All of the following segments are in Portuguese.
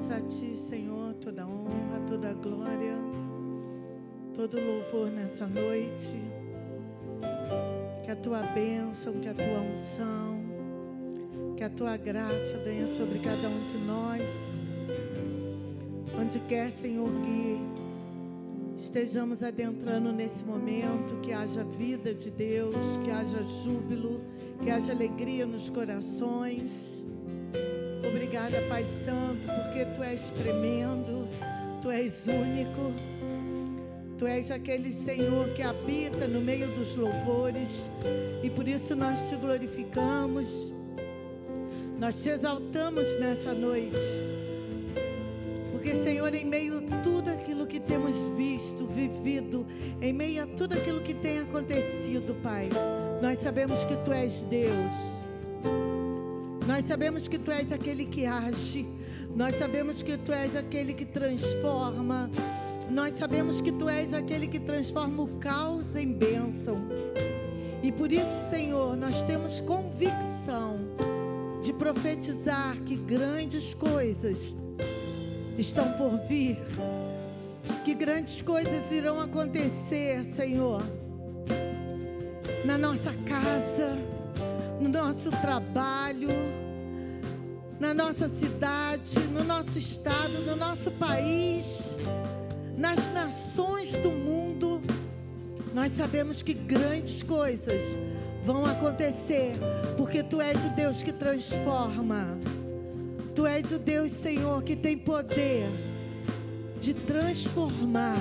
Damos a Ti, Senhor, toda honra, toda glória, todo louvor nessa noite. Que a Tua bênção, que a Tua unção, que a Tua graça venha sobre cada um de nós. Onde quer, Senhor, que estejamos adentrando nesse momento, que haja vida de Deus, que haja júbilo, que haja alegria nos corações. Obrigada, Pai Santo, porque Tu és tremendo, Tu és único, Tu és aquele Senhor que habita no meio dos louvores, e por isso nós Te glorificamos, nós Te exaltamos nessa noite, porque, Senhor, em meio a tudo aquilo que temos visto, vivido, em meio a tudo aquilo que tem acontecido, Pai, nós sabemos que Tu és Deus. Nós sabemos que Tu és aquele que age, nós sabemos que Tu és aquele que transforma, nós sabemos que Tu és aquele que transforma o caos em bênção. E por isso, Senhor, nós temos convicção de profetizar que grandes coisas estão por vir, que grandes coisas irão acontecer, Senhor, na nossa casa, no nosso trabalho, na nossa cidade, no nosso estado, no nosso país, nas nações do mundo. Nós sabemos que grandes coisas vão acontecer, porque Tu és o Deus que transforma. Tu és o Deus, Senhor, que tem poder de transformar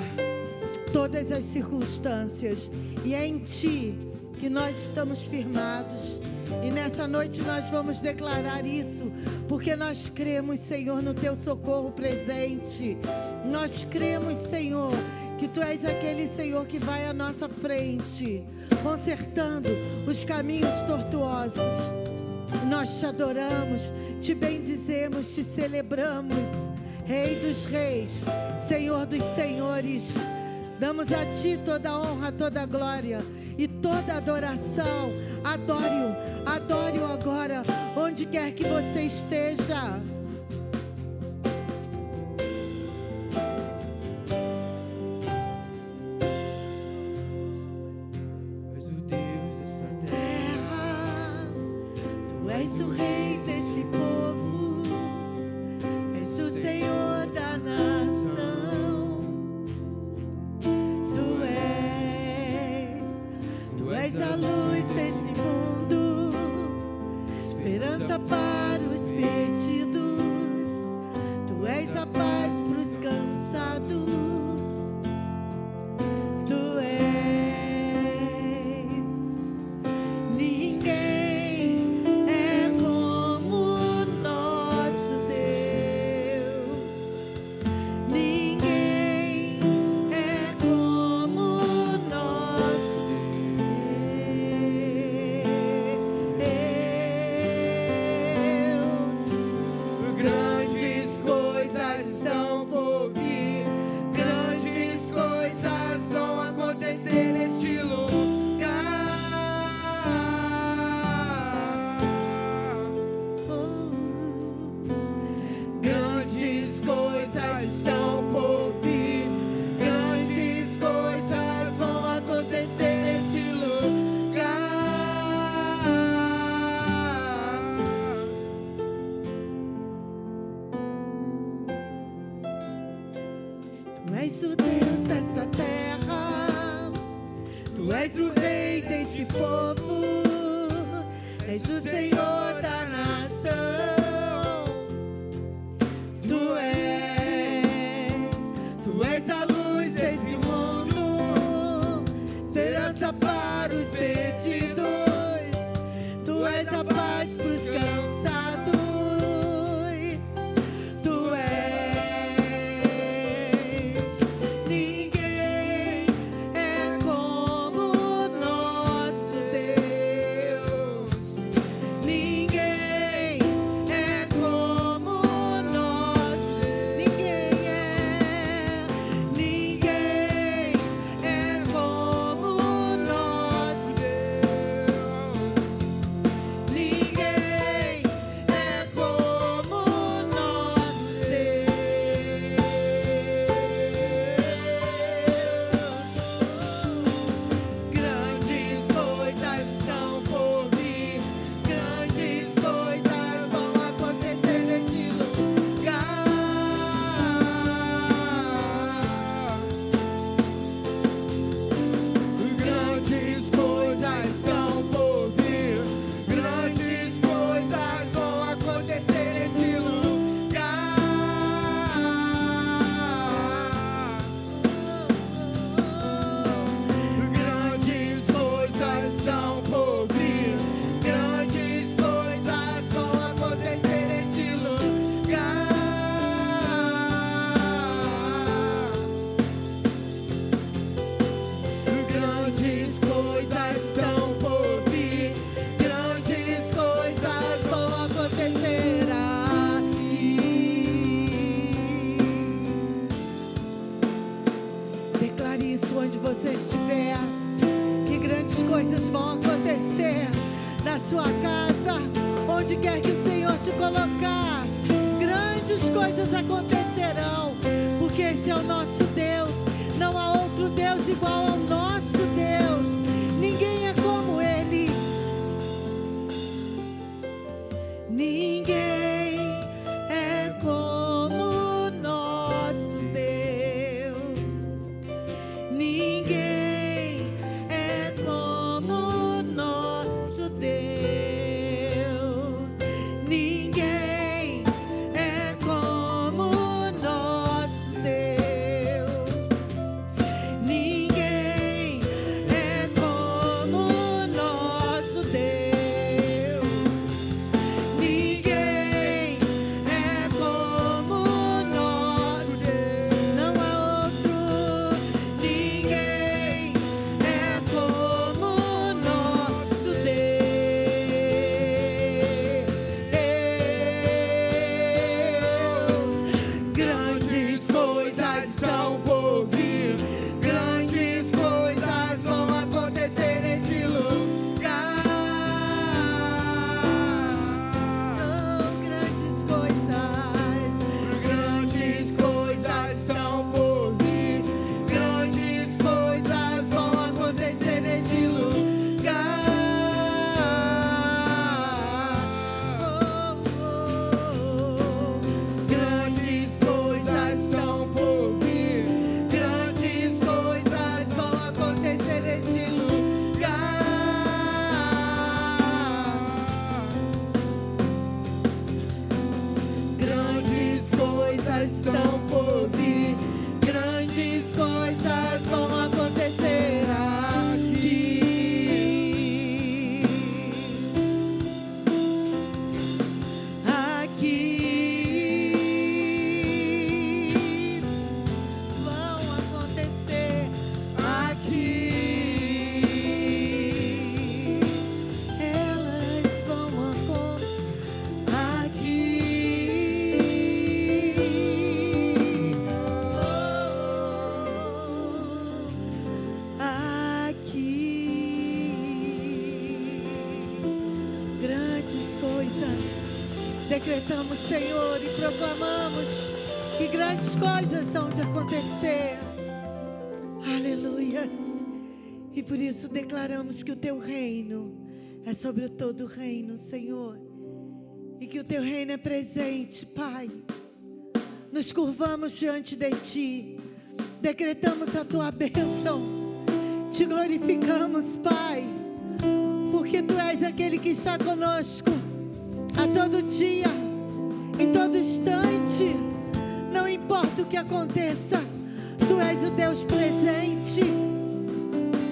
todas as circunstâncias, e é em Ti que nós estamos firmados. E nessa noite nós vamos declarar isso, porque nós cremos, Senhor, no Teu socorro presente. Nós cremos, Senhor, que Tu és aquele, Senhor, que vai à nossa frente, consertando os caminhos tortuosos. Nós Te adoramos, Te bendizemos, Te celebramos, Rei dos reis, Senhor dos senhores. Damos a Ti toda a honra, toda a glória e toda a adoração. Adore-o, adore-o agora, onde quer que você esteja. Tu és o Deus dessa terra, Tu és o Rei desse povo, és o Senhor da nação. Tu és a luz desse mundo, esperança para os perdidos. Tu és a paz para os cansados. Tu és. Ninguém é como o nosso Deus. Ninguém é como o nosso Deus. Grandes coisas estão por vir, grandes coisas vão acontecer neste lugar. Grandes coisas estão por vir, grandes coisas vão acontecer neste lugar. Tu és o Deus dessa terra, Tu és o Rei desse povo, és o Senhor da nação. Tu és a luz desse mundo, esperança para os perdidos. Tu és a paz para os cansados. Tu és. Ninguém é como o nosso Deus. sua casa, onde quer que o Senhor te colocar, grandes coisas acontecerão, porque esse é o nosso Deus. Não há outro Deus igual ao nosso Deus. Ninguém é como Ele. Ninguém é como o nosso Deus. Ninguém é como o nosso Deus. Ninguém é como o nosso Deus. Ninguém é como o nosso Deus. Ninguém é como o nosso Deus. Não há outro. Ninguém é como o nosso Deus. Grandes coisas estão por vir. Grandes coisas vão acontecer nesse lugar. Oh, grandes coisas. Grandes coisas estão por vir. Grandes coisas vão acontecer nesse lugar. Grandes coisas estão por vir. Grandes coisas vão acontecer nesse lugar. Grandes coisas estão por vir. Grandes coisas vão acontecer aqui. Aqui vão acontecer aqui. Elas vão acontecer aqui. Aqui. Grandes coisas. Decretamos, Senhor, e proclamamos que grandes coisas hão de acontecer. Aleluias. E por isso declaramos que o teu reino é sobre todo o reino, Senhor. E que o teu reino é presente, Pai. Nos curvamos diante de ti. Decretamos a tua bênção. Te glorificamos, Pai. Porque tu és aquele que está conosco a todo dia, em todo instante. Não importa o que aconteça, tu és o Deus presente.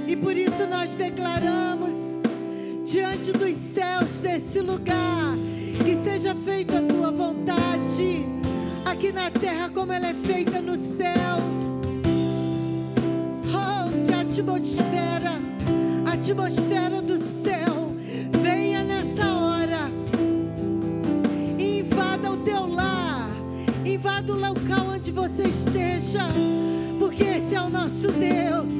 E por isso nós declaramos diante dos céus desse lugar, que seja feita a tua vontade aqui na terra como ela é feita no céu. Oh, que a atmosfera do céu venha nessa hora e invada o teu lar, invada o local onde você esteja, porque esse é o nosso Deus.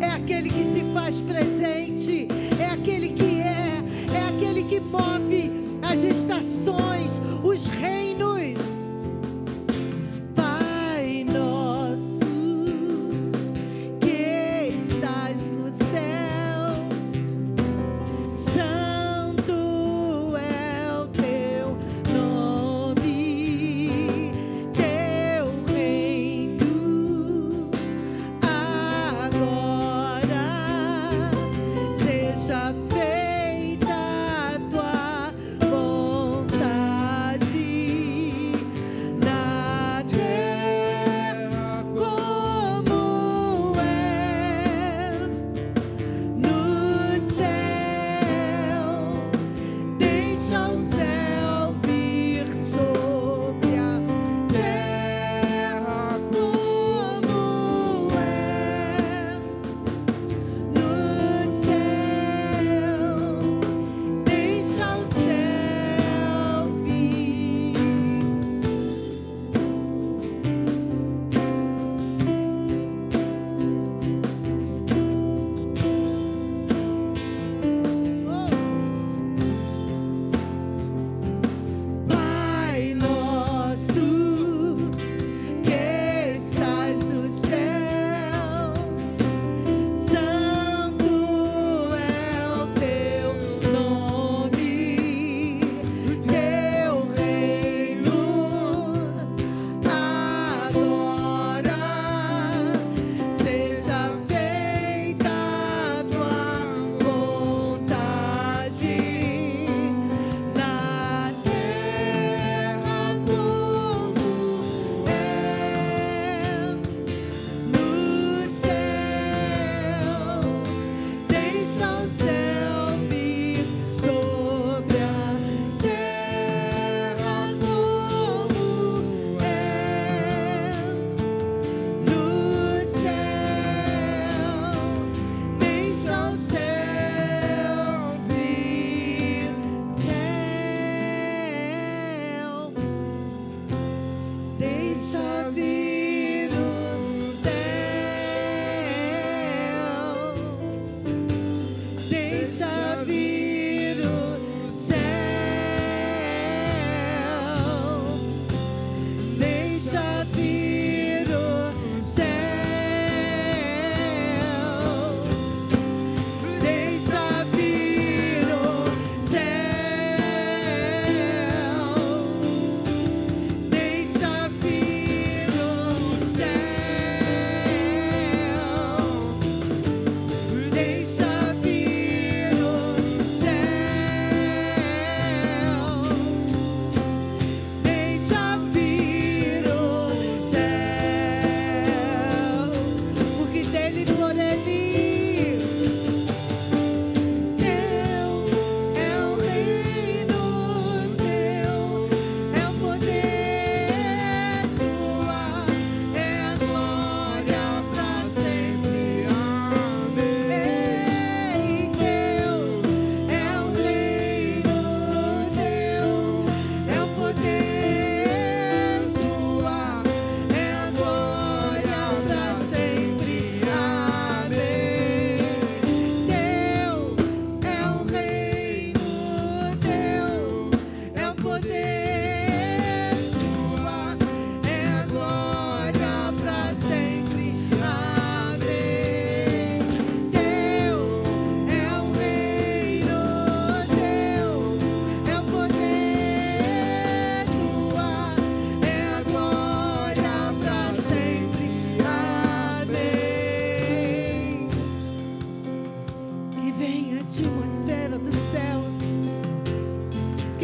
É aquele que se faz presente, é aquele que move as estações, os reinos. Pai nosso que estás no céu, santo é o teu nome, teu reino agora seja feita a tua vontade.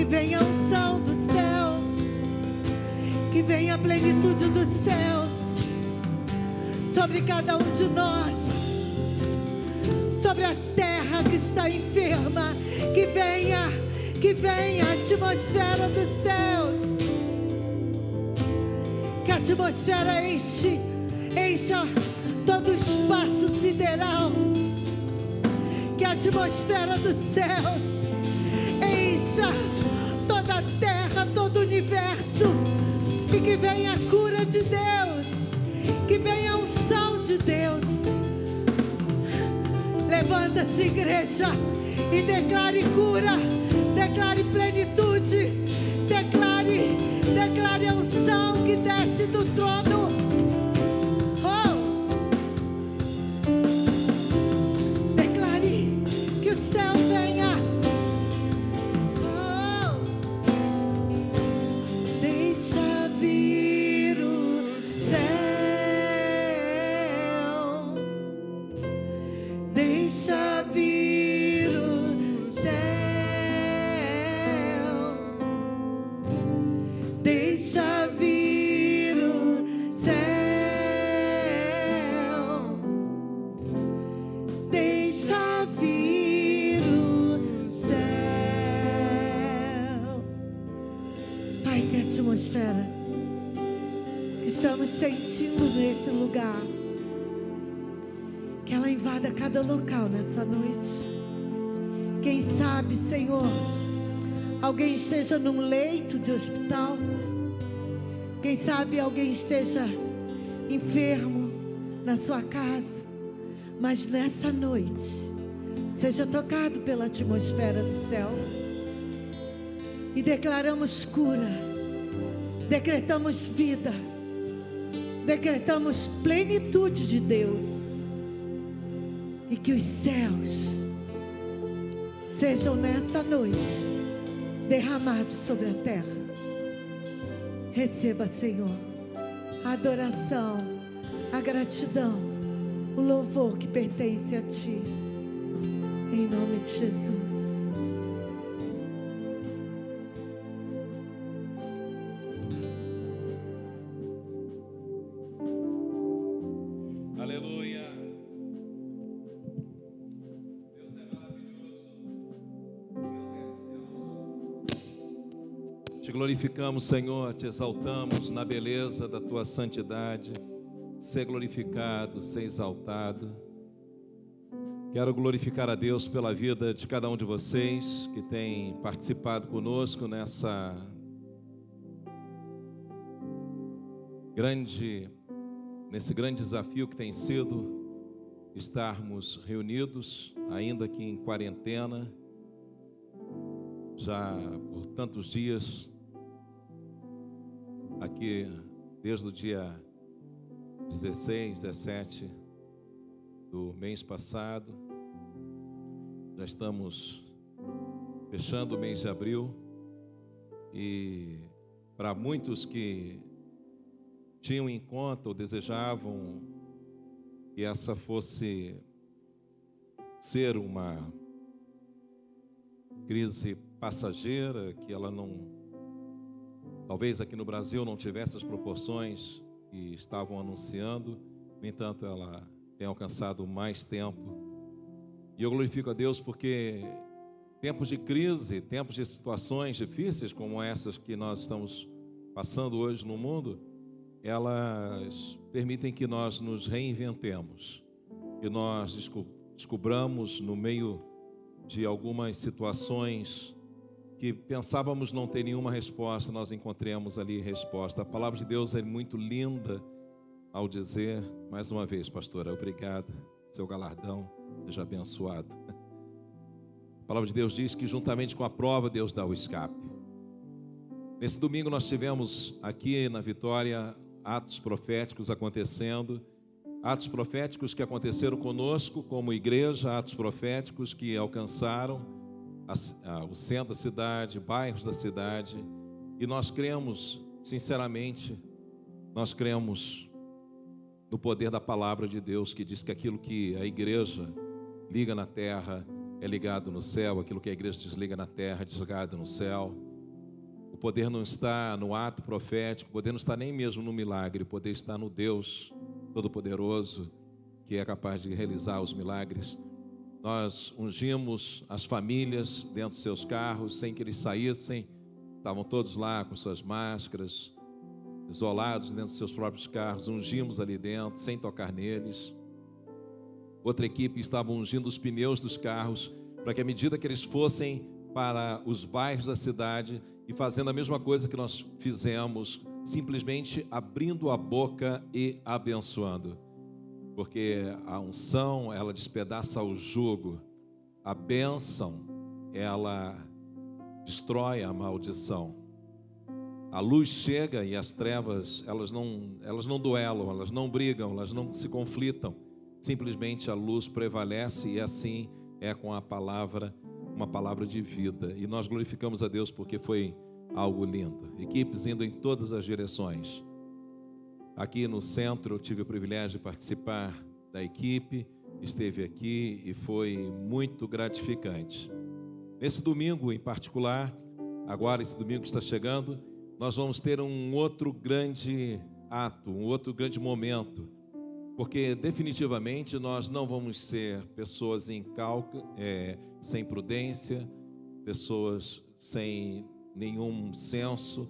que venha a unção do céu, que venha a plenitude dos céus sobre cada um de nós, sobre a terra que está enferma, que venha a atmosfera dos céus, que a atmosfera encha todo o espaço sideral, que a atmosfera dos céus encha toda a terra, todo o universo, e que venha a cura de Deus, que venha a unção de Deus. Levanta-se, igreja, e declare cura, declare plenitude, declare a unção que desce do trono. Declare que o céu venha. Deixa vir o céu. Deixa vir o céu. Deixa vir o céu. Deixa vir o céu. Pai, que a atmosfera que estamos sentindo nesse lugar, que ela invada cada local nessa noite. Quem sabe, Senhor, alguém esteja num leito de hospital. Quem sabe alguém esteja enfermo na sua casa. Mas nessa noite, seja tocado pela atmosfera do céu. E declaramos cura, decretamos vida, decretamos plenitude de Deus. E que os céus sejam nessa noite derramados sobre a terra. Receba, Senhor, a adoração, a gratidão, o louvor que pertence a Ti, em nome de Jesus. Aleluia. Deus é maravilhoso. Deus é excelso. Te glorificamos, Senhor, te exaltamos na beleza da Tua santidade. Ser glorificado, ser exaltado. Quero glorificar a Deus pela vida de cada um de vocês que tem participado conosco nesse grande desafio que tem sido estarmos reunidos, ainda que em quarentena, já por tantos dias, aqui desde o dia 16, 17 do mês passado. Já estamos fechando o mês de abril e para muitos que tinham em conta ou desejavam que essa fosse ser uma crise passageira, que ela não, talvez aqui no Brasil não tivesse as proporções que estavam anunciando, no entanto ela tem alcançado mais tempo. E eu glorifico a Deus porque tempos de crise, tempos de situações difíceis como essas que nós estamos passando hoje no mundo, elas permitem que nós nos reinventemos, que nós descobramos no meio de algumas situações que pensávamos não ter nenhuma resposta, nós encontremos ali resposta. A palavra de Deus é muito linda ao dizer, mais uma vez, pastora, obrigado, seu galardão seja abençoado. A palavra de Deus diz que juntamente com a prova, Deus dá o escape. Nesse domingo nós tivemos aqui na Vitória atos proféticos acontecendo, atos proféticos que aconteceram conosco como igreja, atos proféticos que alcançaram o centro da cidade, bairros da cidade, e nós cremos, sinceramente, nós cremos no poder da palavra de Deus, que diz que aquilo que a igreja liga na terra é ligado no céu, aquilo que a igreja desliga na terra é desligado no céu. poder não está no ato profético, o poder não está nem mesmo no milagre, o poder está no Deus Todo-Poderoso, que é capaz de realizar os milagres. Nós ungimos as famílias dentro dos seus carros, sem que eles saíssem, estavam todos lá com suas máscaras, isolados dentro dos seus próprios carros, ungimos ali dentro, sem tocar neles. Outra equipe estava ungindo os pneus dos carros, para que à medida que eles fossem para os bairros da cidade, e fazendo a mesma coisa que nós fizemos, simplesmente abrindo a boca e abençoando. Porque a unção, ela despedaça o jugo, a bênção, ela destrói a maldição. A luz chega e as trevas, elas não duelam, elas não brigam, elas não se conflitam. Simplesmente a luz prevalece, e assim é com a palavra, uma palavra de vida. E nós glorificamos a Deus porque foi algo lindo. Equipes indo em todas as direções. Aqui no centro eu tive o privilégio de participar da equipe, esteve aqui e foi muito gratificante. Nesse domingo em particular, agora esse domingo que está chegando, nós vamos ter um outro grande ato, um outro grande momento, porque definitivamente nós não vamos ser pessoas sem prudência, pessoas sem nenhum senso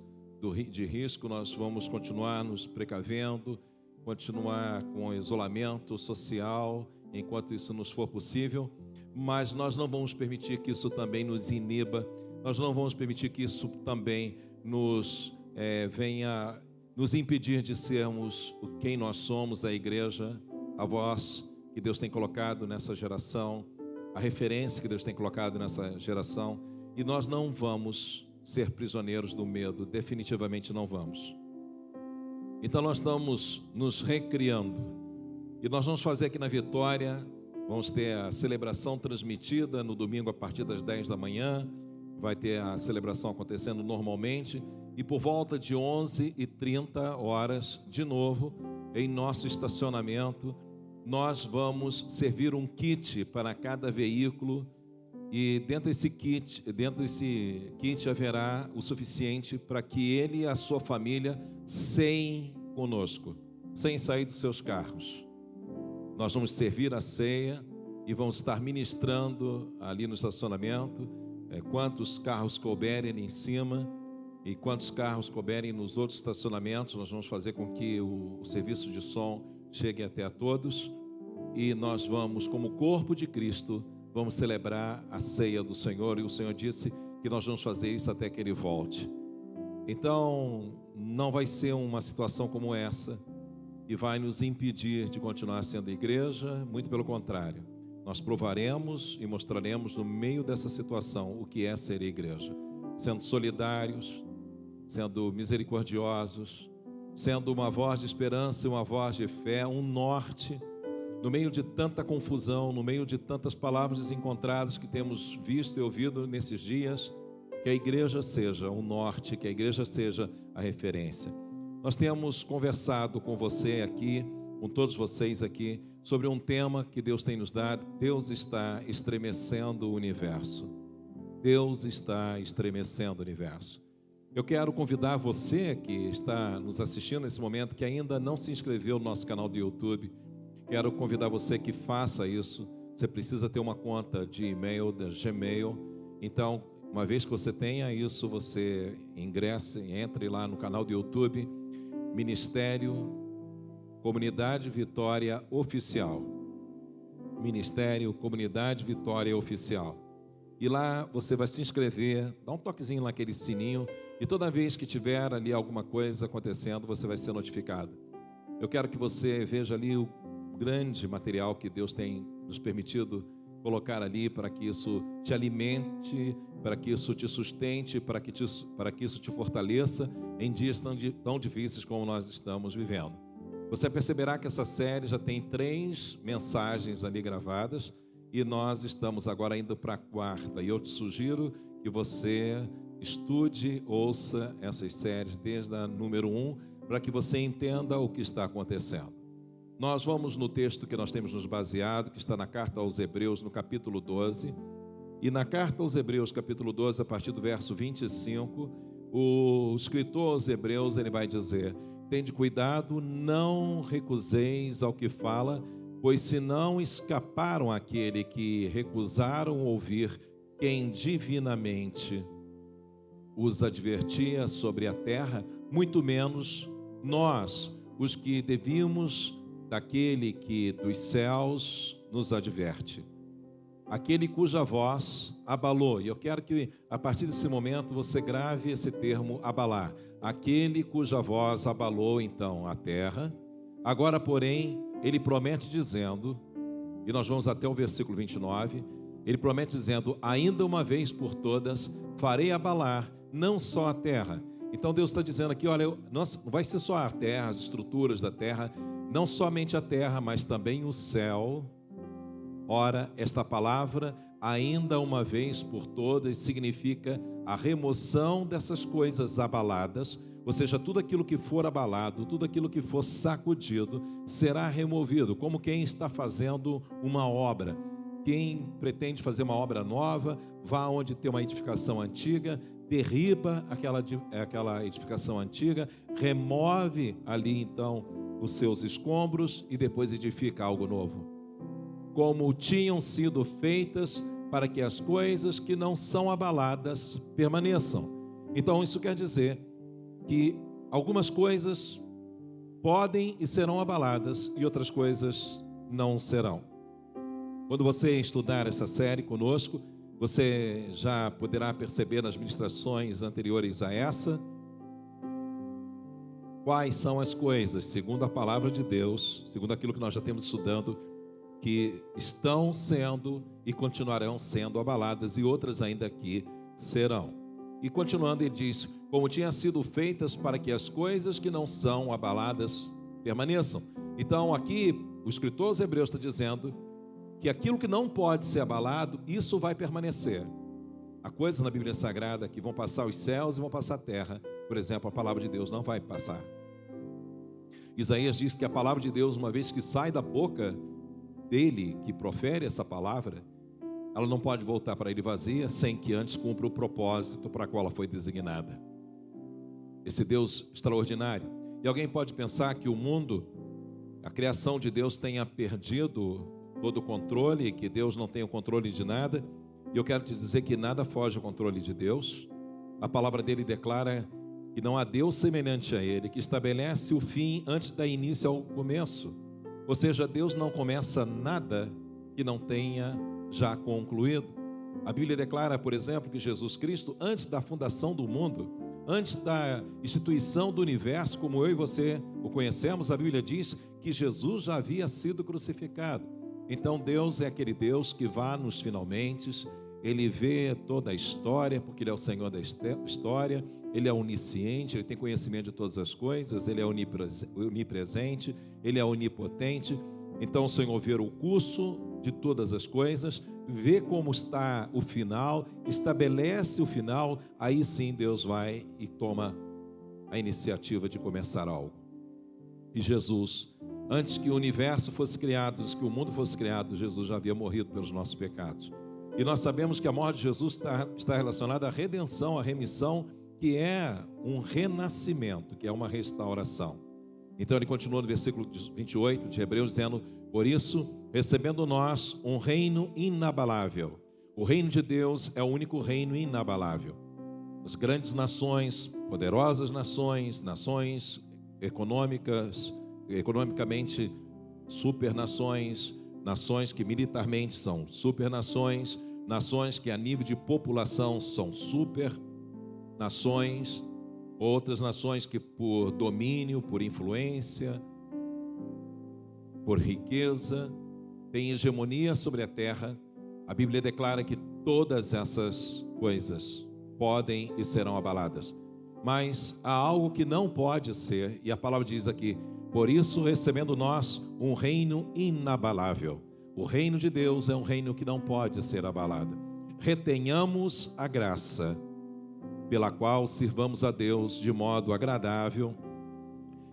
de risco. Nós vamos continuar nos precavendo, continuar com o isolamento social, enquanto isso nos for possível, mas nós não vamos permitir que isso também nos iniba, nós não vamos permitir que isso também venha nos impedir de sermos quem nós somos, a igreja, a voz que Deus tem colocado nessa geração, a referência que Deus tem colocado nessa geração, e nós não vamos ser prisioneiros do medo, definitivamente não vamos. Então nós estamos nos recriando, e nós vamos fazer aqui na Vitória, vamos ter a celebração transmitida no domingo a partir das 10 da manhã, vai ter a celebração acontecendo normalmente, e por volta de 11h30 de novo, em nosso estacionamento, nós vamos servir um kit para cada veículo, e dentro desse kit haverá o suficiente para que ele e a sua família ceiem conosco, sem sair dos seus carros. Nós vamos servir a ceia e vamos estar ministrando ali no estacionamento, quantos carros couberem ali em cima e quantos carros couberem nos outros estacionamentos. Nós vamos fazer com que o serviço de som chegue até a todos, e nós vamos, como corpo de Cristo, vamos celebrar a ceia do Senhor, e o Senhor disse que nós vamos fazer isso até que Ele volte. Então, não vai ser uma situação como essa que vai nos impedir de continuar sendo igreja, muito pelo contrário. Nós provaremos e mostraremos no meio dessa situação o que é ser igreja, sendo solidários, sendo misericordiosos, sendo uma voz de esperança e uma voz de fé, um norte, no meio de tanta confusão, no meio de tantas palavras desencontradas que temos visto e ouvido nesses dias, que a igreja seja um norte, que a igreja seja a referência. Nós temos conversado com você aqui, com todos vocês aqui, sobre um tema que Deus tem nos dado. Deus está estremecendo o universo. Deus está estremecendo o universo. Eu quero convidar você que está nos assistindo nesse momento, que ainda não se inscreveu no nosso canal do YouTube, quero convidar você que faça isso. Você precisa ter uma conta de e-mail, da Gmail. Então, uma vez que você tenha isso, você entre lá no canal do YouTube, Ministério Comunidade Vitória Oficial. Ministério Comunidade Vitória Oficial. E lá você vai se inscrever, dá um toquezinho naquele sininho, e toda vez que tiver ali alguma coisa acontecendo, você vai ser notificado. Eu quero que você veja ali o grande material que Deus tem nos permitido colocar ali, para que isso te alimente, para que isso te sustente, para que isso te fortaleça em dias tão difíceis como nós estamos vivendo. Você perceberá que essa série já tem 3 mensagens ali gravadas, e nós estamos agora indo para a 4ª, e eu te sugiro que você estude, ouça essas séries desde a número 1, para que você entenda o que está acontecendo. Nós vamos no texto que nós temos nos baseado, que está na carta aos Hebreus, no capítulo 12, e na carta aos Hebreus, capítulo 12, a partir do verso 25, o escritor aos Hebreus, ele vai dizer: tende cuidado, não recuseis ao que fala, pois se não escaparam àquele que recusaram ouvir quem divinamente os advertia sobre a terra, muito menos nós, os que devíamos daquele que dos céus nos adverte. Aquele cuja voz abalou, e eu quero que a partir desse momento você grave esse termo abalar. Aquele cuja voz abalou então a terra, agora porém ele promete dizendo, e nós vamos até o versículo 29, ele promete dizendo: ainda uma vez por todas farei abalar não só a terra. Então Deus está dizendo aqui, olha, não vai ser só a terra, as estruturas da terra, não somente a terra, mas também o céu. Ora, esta palavra, ainda uma vez por todas, significa a remoção dessas coisas abaladas, ou seja, tudo aquilo que for abalado, tudo aquilo que for sacudido, será removido, como quem está fazendo uma obra. Quem pretende fazer uma obra nova, vá onde tem uma edificação antiga, derriba aquela edificação antiga, remove ali então os seus escombros e depois edifica algo novo. Como tinham sido feitas para que as coisas que não são abaladas permaneçam. Então isso quer dizer que algumas coisas podem e serão abaladas e outras coisas não serão. Quando você estudar essa série conosco, você já poderá perceber nas ministrações anteriores a essa quais são as coisas, segundo a palavra de Deus, segundo aquilo que nós já temos estudando, que estão sendo e continuarão sendo abaladas, e outras ainda aqui serão. E continuando, ele diz: como tinham sido feitas para que as coisas que não são abaladas permaneçam. Então aqui o escritor aos Hebreus está dizendo que aquilo que não pode ser abalado, isso vai permanecer. Há coisas na Bíblia Sagrada que vão passar os céus e vão passar a terra. Por exemplo, a palavra de Deus não vai passar. Isaías diz que a palavra de Deus, uma vez que sai da boca dele, que profere essa palavra, ela não pode voltar para ele vazia, sem que antes cumpra o propósito para qual ela foi designada. Esse Deus extraordinário. E alguém pode pensar que o mundo, a criação de Deus, tenha perdido todo o controle, que Deus não tem o controle de nada. E eu quero te dizer que nada foge ao controle de Deus. A palavra dele declara que não há Deus semelhante a ele, que estabelece o fim antes da início ao começo. Ou seja, Deus não começa nada que não tenha já concluído. A Bíblia declara, por exemplo, que Jesus Cristo, antes da fundação do mundo, antes da instituição do universo, como eu e você o conhecemos, a Bíblia diz que Jesus já havia sido crucificado. Então Deus é aquele Deus que vá nos finalmente, Ele vê toda a história, porque Ele é o Senhor da história, Ele é onisciente, Ele tem conhecimento de todas as coisas, Ele é onipresente, Ele é onipotente. Então o Senhor vê o curso de todas as coisas, vê como está o final, estabelece o final, aí sim Deus vai e toma a iniciativa de começar algo. E Jesus, antes que o universo fosse criado, antes que o mundo fosse criado, Jesus já havia morrido pelos nossos pecados. E nós sabemos que a morte de Jesus está relacionada à redenção, à remissão, que é um renascimento, que é uma restauração. Então ele continua no versículo 28 de Hebreus, dizendo: por isso, recebendo nós um reino inabalável. O reino de Deus é o único reino inabalável. As grandes nações, poderosas nações, nações economicamente supernações, nações que militarmente são supernações, nações que a nível de população são supernações, outras nações que por domínio, por influência, por riqueza, têm hegemonia sobre a terra. A Bíblia declara que todas essas coisas podem e serão abaladas. Mas há algo que não pode ser, e a palavra diz aqui: por isso, recebendo nós um reino inabalável. O reino de Deus é um reino que não pode ser abalado. Retenhamos a graça pela qual sirvamos a Deus de modo agradável,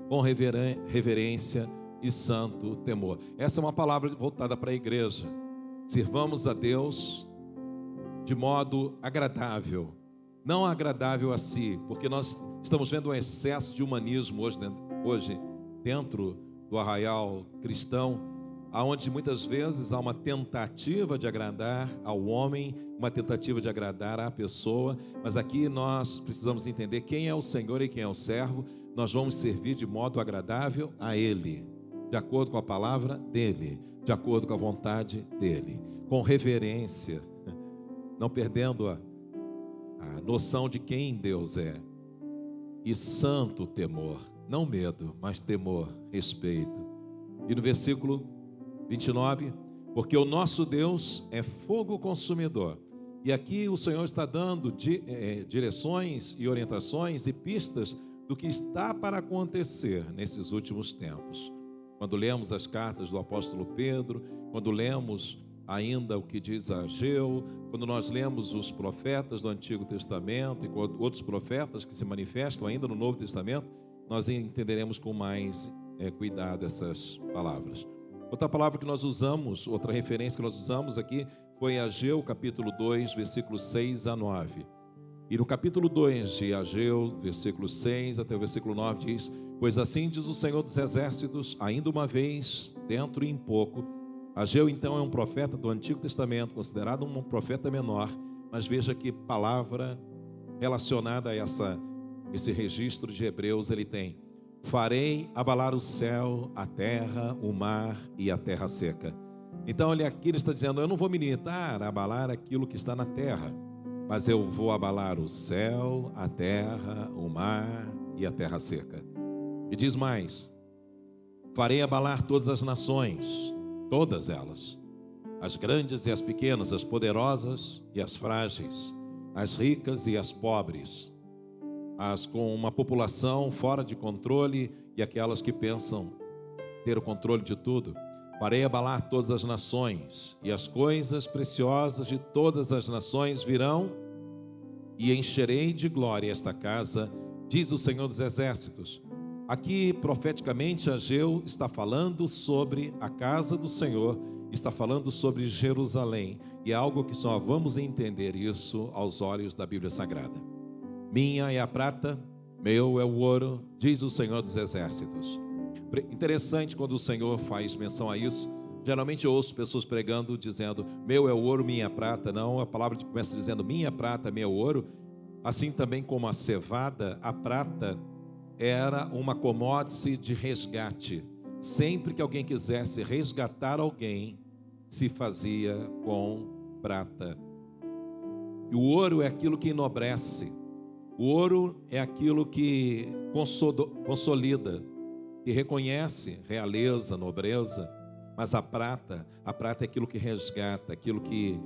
com reverência e santo temor. Essa é uma palavra voltada para a igreja. Sirvamos a Deus de modo agradável, não agradável a si, porque nós estamos vendo um excesso de humanismo hoje dentro do arraial cristão, aonde muitas vezes há uma tentativa de agradar ao homem, uma tentativa de agradar à pessoa, mas aqui nós precisamos entender quem é o Senhor e quem é o servo. Nós vamos servir de modo agradável a Ele, de acordo com a palavra dEle, de acordo com a vontade dEle, com reverência, não perdendo a noção de quem Deus é, e santo temor, não medo, mas temor, respeito. E no versículo 29, porque o nosso Deus é fogo consumidor. E aqui o Senhor está dando direções e orientações e pistas do que está para acontecer nesses últimos tempos. Quando lemos as cartas do apóstolo Pedro, quando lemos ainda o que diz Ageu, quando nós lemos os profetas do Antigo Testamento e outros profetas que se manifestam ainda no Novo Testamento, nós entenderemos com mais cuidado essas palavras. Outra palavra que nós usamos, outra referência que nós usamos aqui foi Ageu, capítulo 2, versículos 6 a 9. E no capítulo 2 de Ageu, versículo 6 até o versículo 9 diz: pois assim diz o Senhor dos Exércitos, ainda uma vez, dentro e em pouco. Ageu então é um profeta do Antigo Testamento, considerado um profeta menor, mas veja que palavra relacionada a esse registro de Hebreus ele tem: farei abalar o céu, a terra, o mar e a terra seca. Então ele está dizendo: eu não vou me limitar a abalar aquilo que está na terra, mas eu vou abalar o céu, a terra, o mar e a terra seca. E diz mais: farei abalar todas as nações, todas elas, as grandes e as pequenas, as poderosas e as frágeis, as ricas e as pobres, as com uma população fora de controle e aquelas que pensam ter o controle de tudo. Farei abalar todas as nações, e as coisas preciosas de todas as nações virão, e encherei de glória esta casa, diz o Senhor dos Exércitos. Aqui, profeticamente, Ageu está falando sobre a casa do Senhor, está falando sobre Jerusalém, e é algo que só vamos entender isso aos olhos da Bíblia Sagrada. Minha é a prata, meu é o ouro, diz o Senhor dos Exércitos. Interessante quando o Senhor faz menção a isso. Geralmente eu ouço pessoas pregando, dizendo: meu é o ouro, minha é a prata. Não, a palavra começa dizendo: minha é a prata, meu é o ouro. Assim também como a cevada, a prata era uma commodity de resgate. Sempre que alguém quisesse resgatar alguém, se fazia com prata. E o ouro é aquilo que enobrece. O ouro é aquilo que consolida, que reconhece realeza, nobreza. Mas a prata é aquilo que resgata, aquilo que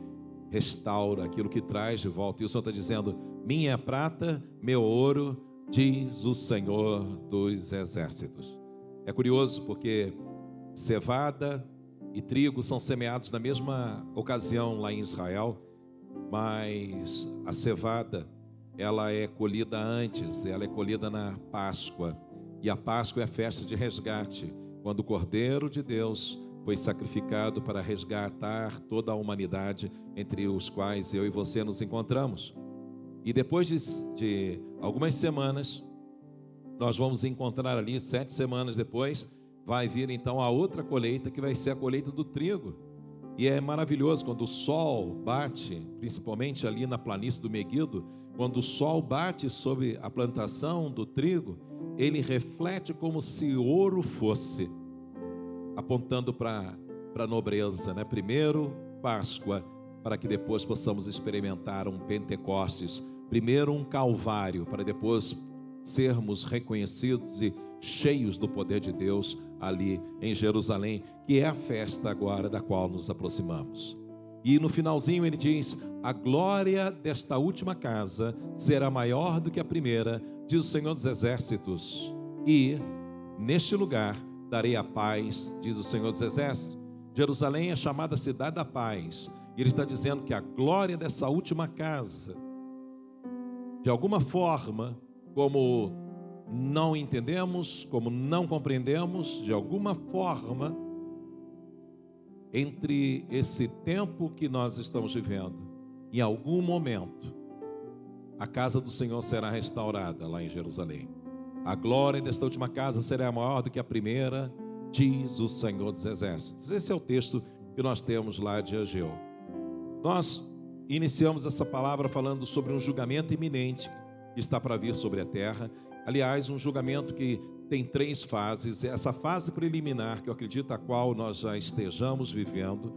restaura, aquilo que traz de volta. E o Senhor está dizendo: minha é a prata, meu ouro, diz o Senhor dos Exércitos. É curioso porque cevada e trigo são semeados na mesma ocasião lá em Israel, mas a cevada, ela é colhida antes, ela é colhida na Páscoa, e a Páscoa é a festa de resgate, quando o Cordeiro de Deus foi sacrificado para resgatar toda a humanidade, entre os quais eu e você nos encontramos. E depois de algumas semanas, nós vamos encontrar ali, 7 semanas depois, vai vir então a outra colheita, que vai ser a colheita do trigo. E é maravilhoso quando o sol bate, principalmente ali na planície do Meguido, quando o sol bate sobre a plantação do trigo, ele reflete como se ouro fosse, apontando para a nobreza, né? Primeiro Páscoa, para que depois possamos experimentar um Pentecostes. Primeiro um Calvário, para depois sermos reconhecidos e cheios do poder de Deus ali em Jerusalém, que é a festa agora da qual nos aproximamos. E no finalzinho ele diz: a glória desta última casa será maior do que a primeira, diz o Senhor dos Exércitos, e neste lugar darei a paz, diz o Senhor dos Exércitos. Jerusalém é chamada cidade da paz, e ele está dizendo que a glória dessa última casa, de alguma forma, como não entendemos, como não compreendemos, de alguma forma, entre esse tempo que nós estamos vivendo, em algum momento, a casa do Senhor será restaurada lá em Jerusalém. A glória desta última casa será maior do que a primeira, diz o Senhor dos Exércitos. Esse é o texto que nós temos lá de Ageu. Nós iniciamos essa palavra falando sobre um julgamento iminente que está para vir sobre a terra. Aliás, um julgamento que tem 3 fases. Essa fase preliminar, que eu acredito a qual nós já estejamos vivendo.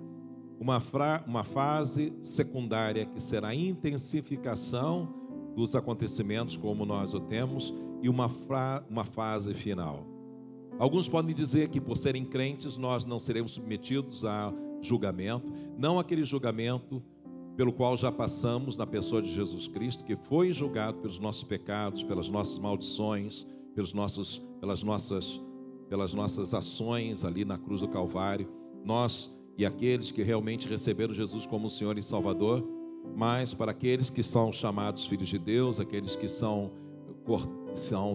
Uma fase secundária, que será a intensificação dos acontecimentos como nós o temos. E uma fase final. Alguns podem dizer que por serem crentes nós não seremos submetidos a julgamento. Não aquele julgamento pelo qual já passamos na pessoa de Jesus Cristo, que foi julgado pelos nossos pecados, pelas nossas maldições, pelas nossas ações ali na cruz do Calvário. Nós e aqueles que realmente receberam Jesus como Senhor e Salvador. Mas para aqueles que são chamados filhos de Deus, aqueles que são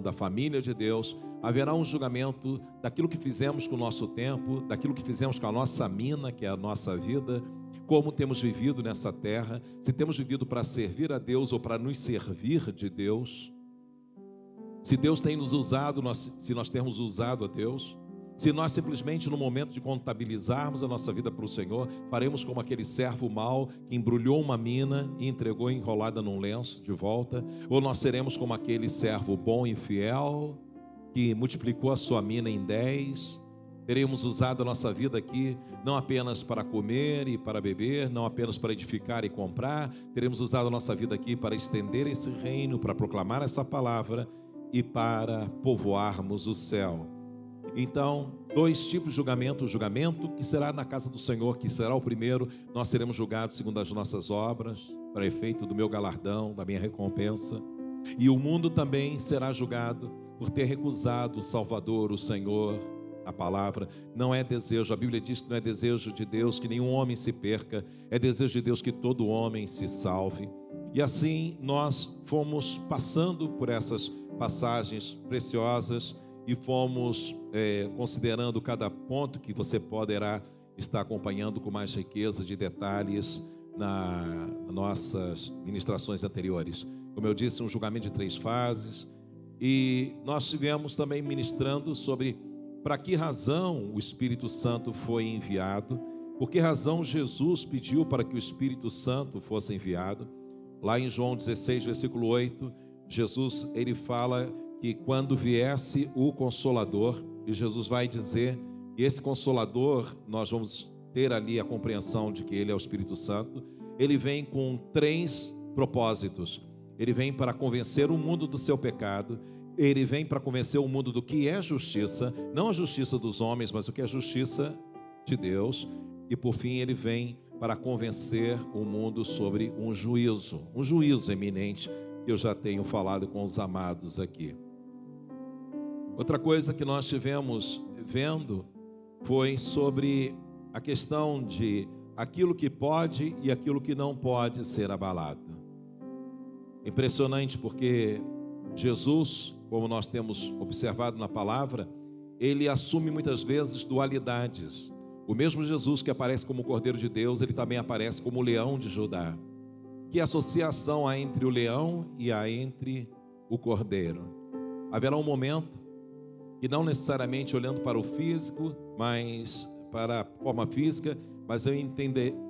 da família de Deus, haverá um julgamento daquilo que fizemos com o nosso tempo, daquilo que fizemos com a nossa mina, que é a nossa vida, como temos vivido nessa terra, se temos vivido para servir a Deus ou para nos servir de Deus, se Deus tem nos usado, se nós temos usado a Deus, se nós simplesmente no momento de contabilizarmos a nossa vida para o Senhor, faremos como aquele servo mau que embrulhou uma mina e entregou enrolada num lenço de volta, ou nós seremos como aquele servo bom e fiel que multiplicou a sua mina em 10, teremos usado a nossa vida aqui não apenas para comer e para beber, não apenas para edificar e comprar, teremos usado a nossa vida aqui para estender esse reino, para proclamar essa palavra e para povoarmos o céu. Então, 2 tipos de julgamento: o julgamento que será na casa do Senhor, que será o primeiro, nós seremos julgados segundo as nossas obras, para efeito do meu galardão, da minha recompensa. E o mundo também será julgado por ter recusado o Salvador, o Senhor, a palavra. Não é desejo, a Bíblia diz que não é desejo de Deus que nenhum homem se perca, é desejo de Deus que todo homem se salve. E assim nós fomos passando por essas passagens preciosas e fomos considerando cada ponto que você poderá estar acompanhando com mais riqueza de detalhes nas nossas ministrações anteriores. Como eu disse, um julgamento de 3 fases, e nós estivemos também ministrando sobre para que razão o Espírito Santo foi enviado, por que razão Jesus pediu para que o Espírito Santo fosse enviado. Lá em João 16, versículo 8, Jesus ele fala que quando viesse o Consolador, e Jesus vai dizer que esse Consolador, nós vamos ter ali a compreensão de que ele é o Espírito Santo, ele vem com 3 propósitos. Ele vem para convencer o mundo do seu pecado, ele vem para convencer o mundo do que é justiça, não a justiça dos homens, mas o que é justiça de Deus, e por fim ele vem para convencer o mundo sobre um juízo eminente, que eu já tenho falado com os amados aqui. Outra coisa que nós tivemos vendo foi sobre a questão de aquilo que pode e aquilo que não pode ser abalado. Impressionante, porque Jesus, como nós temos observado na palavra, ele assume muitas vezes dualidades. O mesmo Jesus que aparece como Cordeiro de Deus, ele também aparece como o Leão de Judá. Que associação há entre o leão e há entre o cordeiro? Haverá um momento que não necessariamente olhando para o físico, mas para a forma física, mas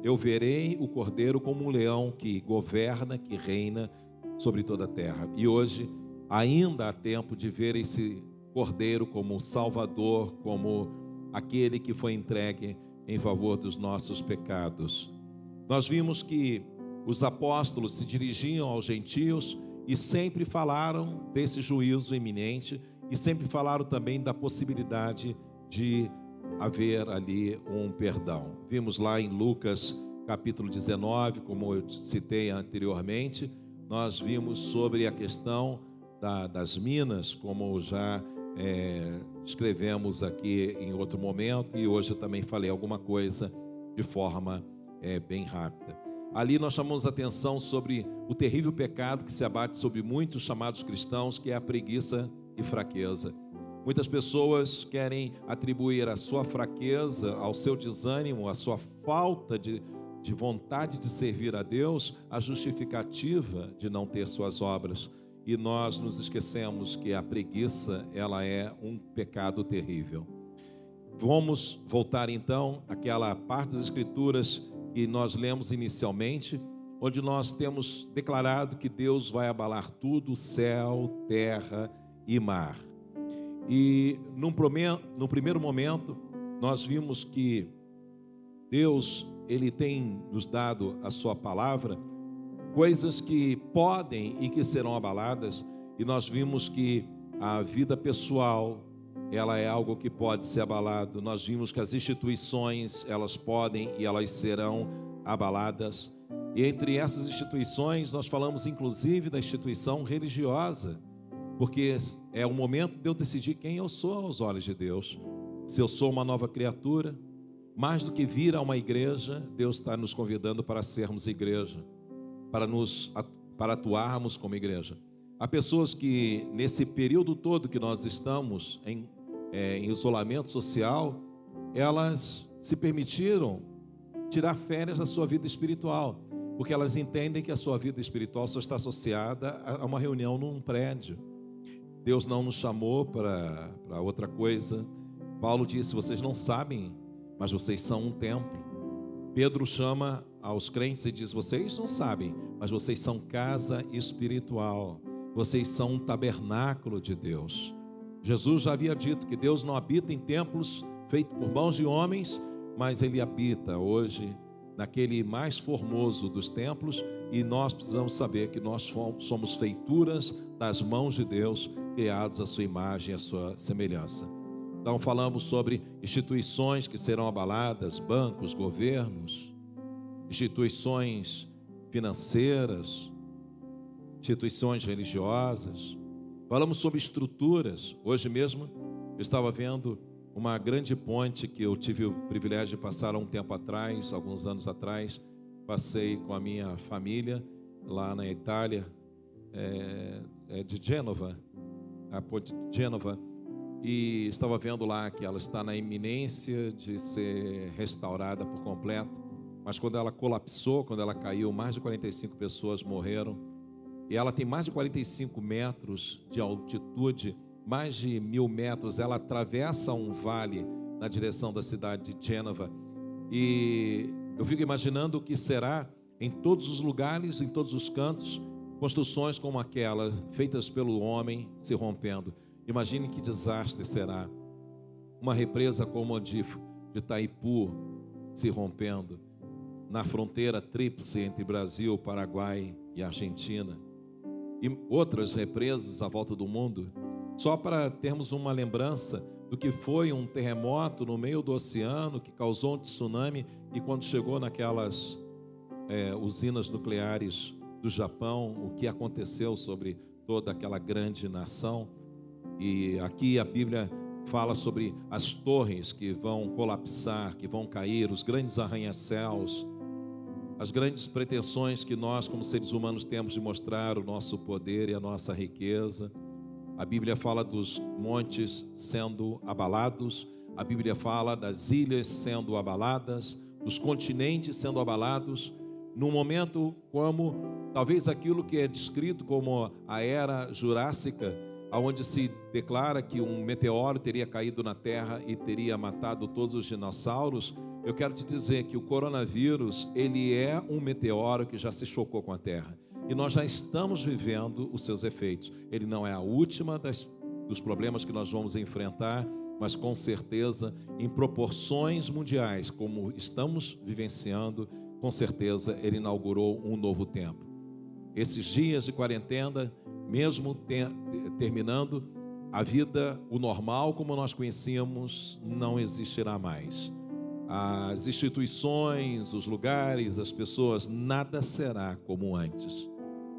eu verei o cordeiro como um leão que governa, que reina sobre toda a terra. E hoje ainda há tempo de ver esse cordeiro como Salvador, como aquele que foi entregue em favor dos nossos pecados. Nós vimos que os apóstolos se dirigiam aos gentios e sempre falaram desse juízo iminente e sempre falaram também da possibilidade de haver ali um perdão. Vimos lá em Lucas capítulo 19, como eu citei anteriormente, nós vimos sobre a questão das minas, como já escrevemos aqui em outro momento, e hoje eu também falei alguma coisa de forma bem rápida. Ali nós chamamos a atenção sobre o terrível pecado que se abate sobre muitos chamados cristãos, que é a preguiça e fraqueza. Muitas pessoas querem atribuir a sua fraqueza, ao seu desânimo, a sua falta de de vontade de servir a Deus a justificativa de não ter suas obras. E nós nos esquecemos que a preguiça, ela é um pecado terrível. Vamos voltar então àquela parte das Escrituras que nós lemos inicialmente, onde nós temos declarado que Deus vai abalar tudo, céu, terra e mar. E no primeiro momento, nós vimos que Deus, Ele tem nos dado a sua palavra, coisas que podem e que serão abaladas, e nós vimos que a vida pessoal, ela é algo que pode ser abalado. Nós vimos que as instituições, elas podem e elas serão abaladas. E entre essas instituições, nós falamos inclusive da instituição religiosa, porque é o momento de eu decidir quem eu sou aos olhos de Deus. Se eu sou uma nova criatura, mais do que vir a uma igreja, Deus está nos convidando para sermos igreja, para atuarmos como igreja. Há pessoas que nesse período todo que nós estamos em isolamento social, elas se permitiram tirar férias da sua vida espiritual, porque elas entendem que a sua vida espiritual só está associada a uma reunião num prédio. Deus não nos chamou para outra coisa. Paulo disse: vocês não sabem, mas vocês são um templo. Pedro chama aos crentes e diz: vocês não sabem, mas vocês são casa espiritual. Vocês são um tabernáculo de Deus. Jesus já havia dito que Deus não habita em templos feitos por mãos de homens, mas Ele habita hoje naquele mais formoso dos templos, e nós precisamos saber que nós somos feituras das mãos de Deus, criados à sua imagem e à sua semelhança. Então falamos sobre instituições que serão abaladas, bancos, governos, instituições financeiras, instituições religiosas. Falamos sobre estruturas. Hoje mesmo eu estava vendo uma grande ponte que eu tive o privilégio de passar há um tempo atrás, alguns anos atrás. Passei com a minha família lá na Itália, de Gênova, a ponte de Gênova, e estava vendo lá que ela está na iminência de ser restaurada por completo, mas quando ela colapsou, quando ela caiu, mais de 45 pessoas morreram, e ela tem mais de 45 metros de altitude, mais de 1000 metros, ela atravessa um vale na direção da cidade de Gênova, e eu fico imaginando o que será em todos os lugares, em todos os cantos, construções como aquela, feitas pelo homem, se rompendo. Imagine que desastre será uma represa como a de Itaipu se rompendo, na fronteira tríplice entre Brasil, Paraguai e Argentina, e outras represas à volta do mundo, só para termos uma lembrança do que foi um terremoto no meio do oceano, que causou um tsunami, e quando chegou naquelas usinas nucleares do Japão, o que aconteceu sobre toda aquela grande nação. E aqui a Bíblia fala sobre as torres que vão colapsar, que vão cair, os grandes arranha-céus, as grandes pretensões que nós como seres humanos temos de mostrar o nosso poder e a nossa riqueza. A Bíblia fala dos montes sendo abalados, a Bíblia fala das ilhas sendo abaladas, dos continentes sendo abalados, num momento como talvez aquilo que é descrito como a era jurássica, onde se declara que um meteoro teria caído na Terra e teria matado todos os dinossauros. Eu quero te dizer que o coronavírus, ele é um meteoro que já se chocou com a Terra, e nós já estamos vivendo os seus efeitos. Ele não é a última dos problemas que nós vamos enfrentar, mas com certeza, em proporções mundiais, como estamos vivenciando, com certeza ele inaugurou um novo tempo. Esses dias de quarentena, mesmo terminando, a vida, o normal como nós conhecíamos, não existirá mais. As instituições, os lugares, as pessoas, nada será como antes.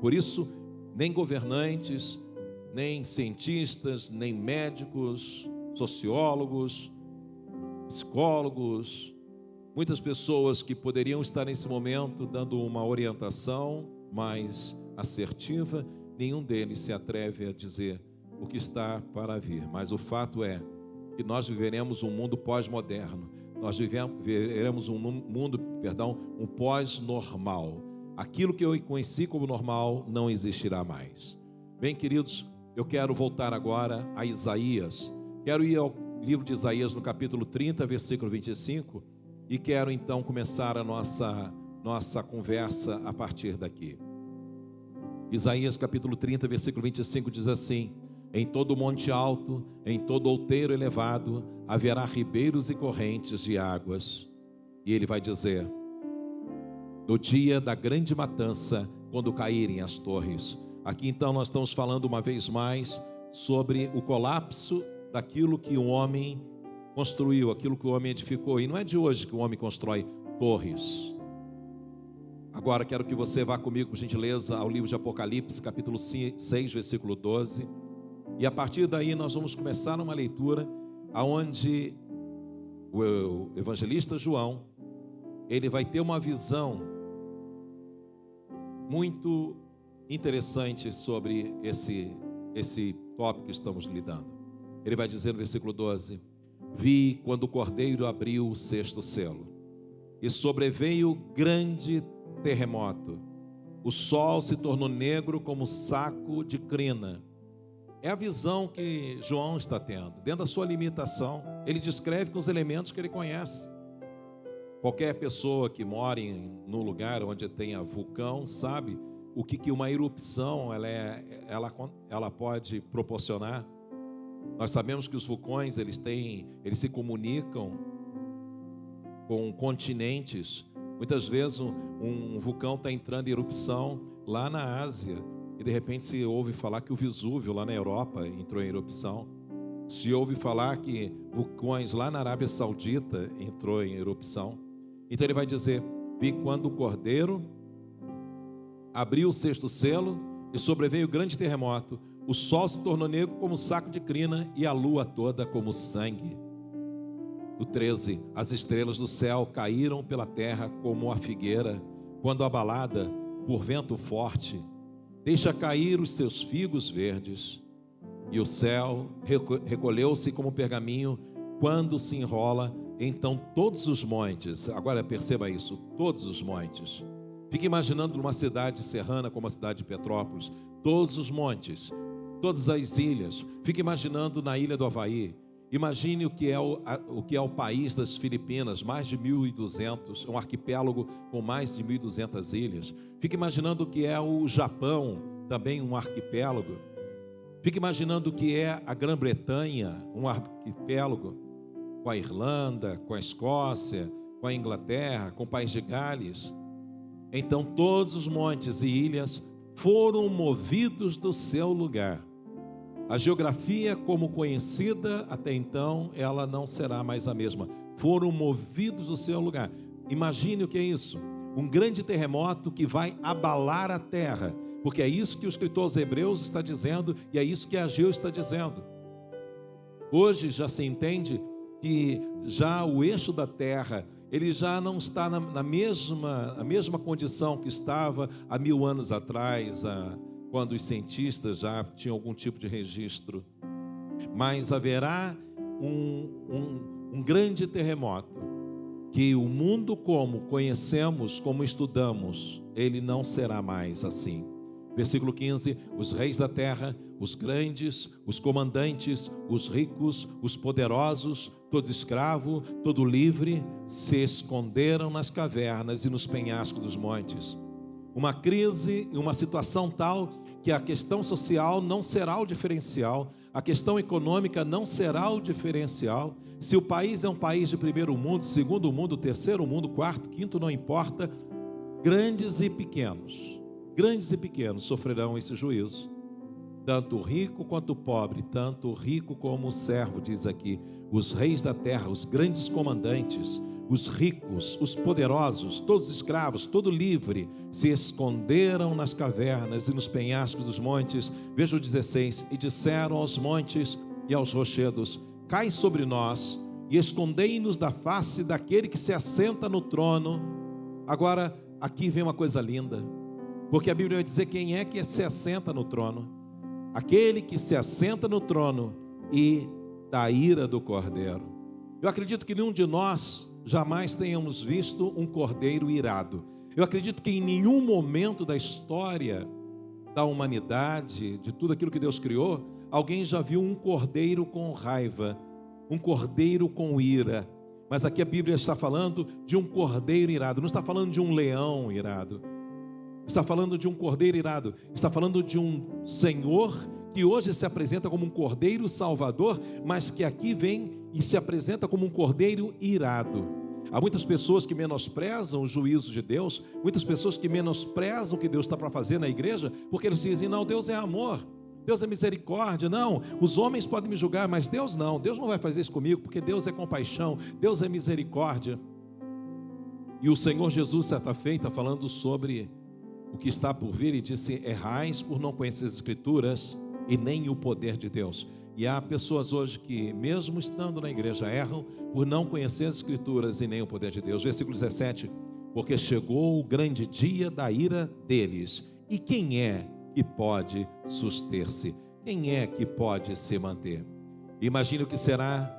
Por isso, nem governantes, nem cientistas, nem médicos, sociólogos, psicólogos, muitas pessoas que poderiam estar nesse momento dando uma orientação mais assertiva, nenhum deles se atreve a dizer o que está para vir. Mas o fato é que nós viveremos um mundo pós-moderno. Nós viveremos um mundo perdão, um pós-normal. Aquilo que eu conheci como normal não existirá mais. Bem, queridos, eu quero voltar agora a Isaías. Quero ir ao livro de Isaías no capítulo 30, versículo 25, e quero então começar a nossa conversa a partir daqui. Isaías capítulo 30, versículo 25 diz assim: em todo monte alto, em todo outeiro elevado, haverá ribeiros e correntes de águas. E ele vai dizer: no dia da grande matança, quando caírem as torres. Aqui então nós estamos falando uma vez mais sobre o colapso daquilo que o homem construiu, aquilo que o homem edificou. E não é de hoje que o homem constrói torres. Agora quero que você vá comigo, por gentileza, ao livro de Apocalipse, capítulo 6, versículo 12. E a partir daí nós vamos começar uma leitura aonde o evangelista João, ele vai ter uma visão muito interessante sobre esse tópico que estamos lidando. Ele vai dizer no versículo 12: vi quando o Cordeiro abriu o sexto selo, e sobreveio grande terremoto. O sol se tornou negro como saco de crina. É a visão que João está tendo. Dentro da sua limitação, ele descreve com os elementos que ele conhece. Qualquer pessoa que mora num lugar onde tenha vulcão sabe o que uma erupção ela pode proporcionar. Nós sabemos que os vulcões eles se comunicam com continentes. Muitas vezes um vulcão está entrando em erupção lá na Ásia e de repente se ouve falar que o Vesúvio lá na Europa entrou em erupção. Se ouve falar que vulcões lá na Arábia Saudita entrou em erupção. Então ele vai dizer: vi quando o Cordeiro abriu o sexto selo e sobreveio grande terremoto. O sol se tornou negro como saco de crina e a lua toda como sangue. O 13, as estrelas do céu caíram pela terra como a figueira, quando abalada por vento forte, deixa cair os seus figos verdes. E o céu recolheu-se como pergaminho quando se enrola. Então todos os montes, agora perceba isso, todos os montes. Fique imaginando uma cidade serrana como a cidade de Petrópolis, todos os montes, todas as ilhas. Fique imaginando na ilha do Havaí. Imagine o que é o país das Filipinas, mais de 1.200, um arquipélago com mais de 1.200 ilhas. Fique imaginando o que é o Japão, também um arquipélago. Fique imaginando o que é a Grã-Bretanha, um arquipélago, com a Irlanda, com a Escócia, com a Inglaterra, com o País de Gales. Então todos os montes e ilhas foram movidos do seu lugar. A geografia como conhecida até então, ela não será mais a mesma. Foram movidos do seu lugar. Imagine o que é isso. Um grande terremoto que vai abalar a terra. Porque é isso que o escritor aos Hebreus está dizendo e é isso que Ageu está dizendo. Hoje já se entende que já o eixo da terra, ele já não está na mesma condição que estava há 1000 anos atrás, quando os cientistas já tinham algum tipo de registro. Mas haverá um grande terremoto, que o mundo como conhecemos, como estudamos, ele não será mais assim. Versículo 15, os reis da terra, os grandes, os comandantes, os ricos, os poderosos, todo escravo, todo livre, se esconderam nas cavernas e nos penhascos dos montes. Uma crise e uma situação tal que a questão social não será o diferencial, a questão econômica não será o diferencial. Se o país é um país de primeiro mundo, segundo mundo, terceiro mundo, quarto, quinto, não importa, grandes e pequenos sofrerão esse juízo. Tanto o rico quanto o pobre, tanto o rico como o servo, diz aqui, os reis da terra, os grandes comandantes, os ricos, os poderosos, todos os escravos, todo livre, se esconderam nas cavernas e nos penhascos dos montes. Veja o 16, e disseram aos montes e aos rochedos: cai sobre nós e escondei-nos da face daquele que se assenta no trono. Agora, aqui vem uma coisa linda, porque a Bíblia vai dizer quem é que se assenta no trono. Aquele que se assenta no trono e da ira do Cordeiro. Eu acredito que nenhum de nós jamais tenhamos visto um cordeiro irado. Eu acredito que em nenhum momento da história da humanidade, de tudo aquilo que Deus criou, alguém já viu um cordeiro com raiva, um cordeiro com ira. Mas aqui a Bíblia está falando de um cordeiro irado, não está falando de um leão irado. Está falando de um cordeiro irado, está falando de um Senhor que hoje se apresenta como um cordeiro salvador, mas que aqui vem e se apresenta como um cordeiro irado. Há muitas pessoas que menosprezam o juízo de Deus, muitas pessoas que menosprezam o que Deus está para fazer na igreja, porque eles dizem, não, Deus é amor, Deus é misericórdia, não, os homens podem me julgar, mas Deus não vai fazer isso comigo, porque Deus é compaixão, Deus é misericórdia. E o Senhor Jesus, certa feita, falando sobre o que está por vir, e disse, errais por não conhecer as Escrituras e nem o poder de Deus. E há pessoas hoje que, mesmo estando na igreja, erram por não conhecer as Escrituras e nem o poder de Deus. Versículo 17, porque chegou o grande dia da ira deles, e quem é que pode suster-se? Quem é que pode se manter? Imagine o que será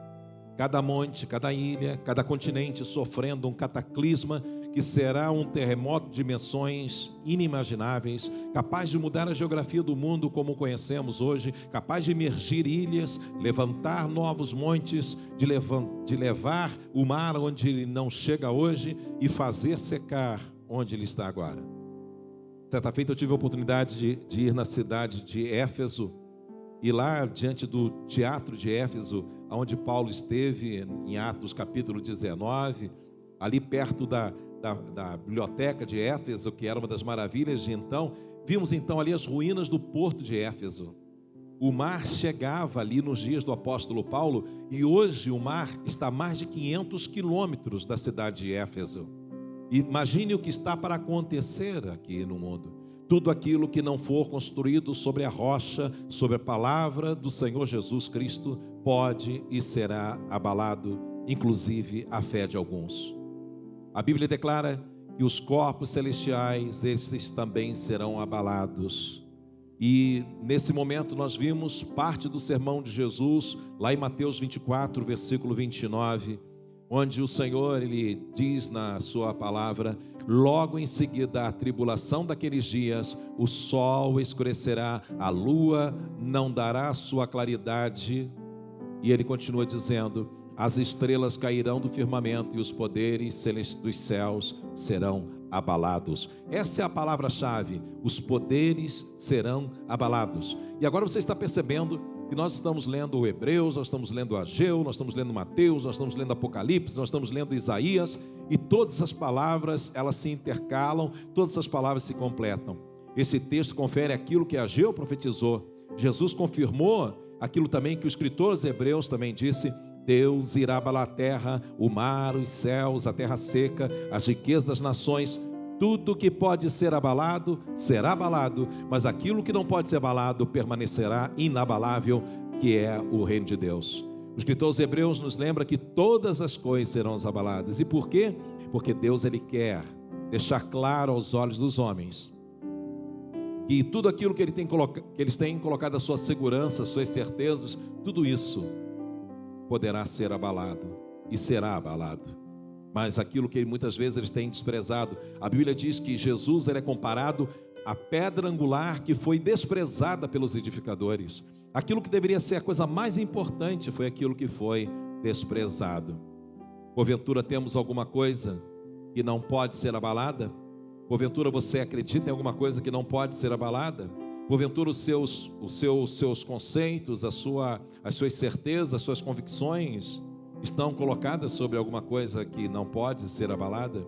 cada monte, cada ilha, cada continente sofrendo um cataclisma que será um terremoto de dimensões inimagináveis, capaz de mudar a geografia do mundo como conhecemos hoje, capaz de emergir ilhas, levantar novos montes, de levar o mar onde ele não chega hoje e fazer secar onde ele está agora. Certa feita eu tive a oportunidade de ir na cidade de Éfeso, e lá diante do teatro de Éfeso, onde Paulo esteve em Atos capítulo 19, ali perto da biblioteca de Éfeso, que era uma das maravilhas de então, vimos então ali as ruínas do porto de Éfeso. O mar chegava ali nos dias do apóstolo Paulo, e hoje o mar está a mais de 500 quilômetros da cidade de Éfeso. Imagine o que está para acontecer aqui no mundo. Tudo aquilo que não for construído sobre a rocha, sobre a palavra do Senhor Jesus Cristo, pode e será abalado, inclusive a fé de alguns. A Bíblia declara que os corpos celestiais, esses também serão abalados. E nesse momento nós vimos parte do sermão de Jesus, lá em Mateus 24, versículo 29, onde o Senhor, ele diz na sua palavra, logo em seguida a tribulação daqueles dias, o sol escurecerá, a lua não dará sua claridade, e ele continua dizendo, as estrelas cairão do firmamento e os poderes celestes dos céus serão abalados. Essa é a palavra-chave, os poderes serão abalados. E agora você está percebendo que nós estamos lendo Hebreus, nós estamos lendo Ageu, nós estamos lendo Mateus, nós estamos lendo Apocalipse, nós estamos lendo Isaías, e todas as palavras, elas se intercalam, todas as palavras se completam. Esse texto confere aquilo que Ageu profetizou. Jesus confirmou aquilo também que o escritor aos Hebreus também disse, Deus irá abalar a terra, o mar, os céus, a terra seca, as riquezas das nações. Tudo que pode ser abalado, será abalado, mas aquilo que não pode ser abalado, permanecerá inabalável, que é o reino de Deus. O escritor aos Hebreus nos lembra que todas as coisas serão abaladas. E por quê? Porque Deus, ele quer deixar claro aos olhos dos homens que tudo aquilo que eles têm colocado a sua segurança, suas certezas, tudo isso poderá ser abalado e será abalado. Mas aquilo que muitas vezes eles têm desprezado, a Bíblia diz que Jesus ele é comparado à pedra angular que foi desprezada pelos edificadores. Aquilo que deveria ser a coisa mais importante foi aquilo que foi desprezado. Porventura temos alguma coisa que não pode ser abalada? Porventura você acredita em alguma coisa que não pode ser abalada? Porventura os seus conceitos, as suas certezas, as suas convicções estão colocadas sobre alguma coisa que não pode ser abalada?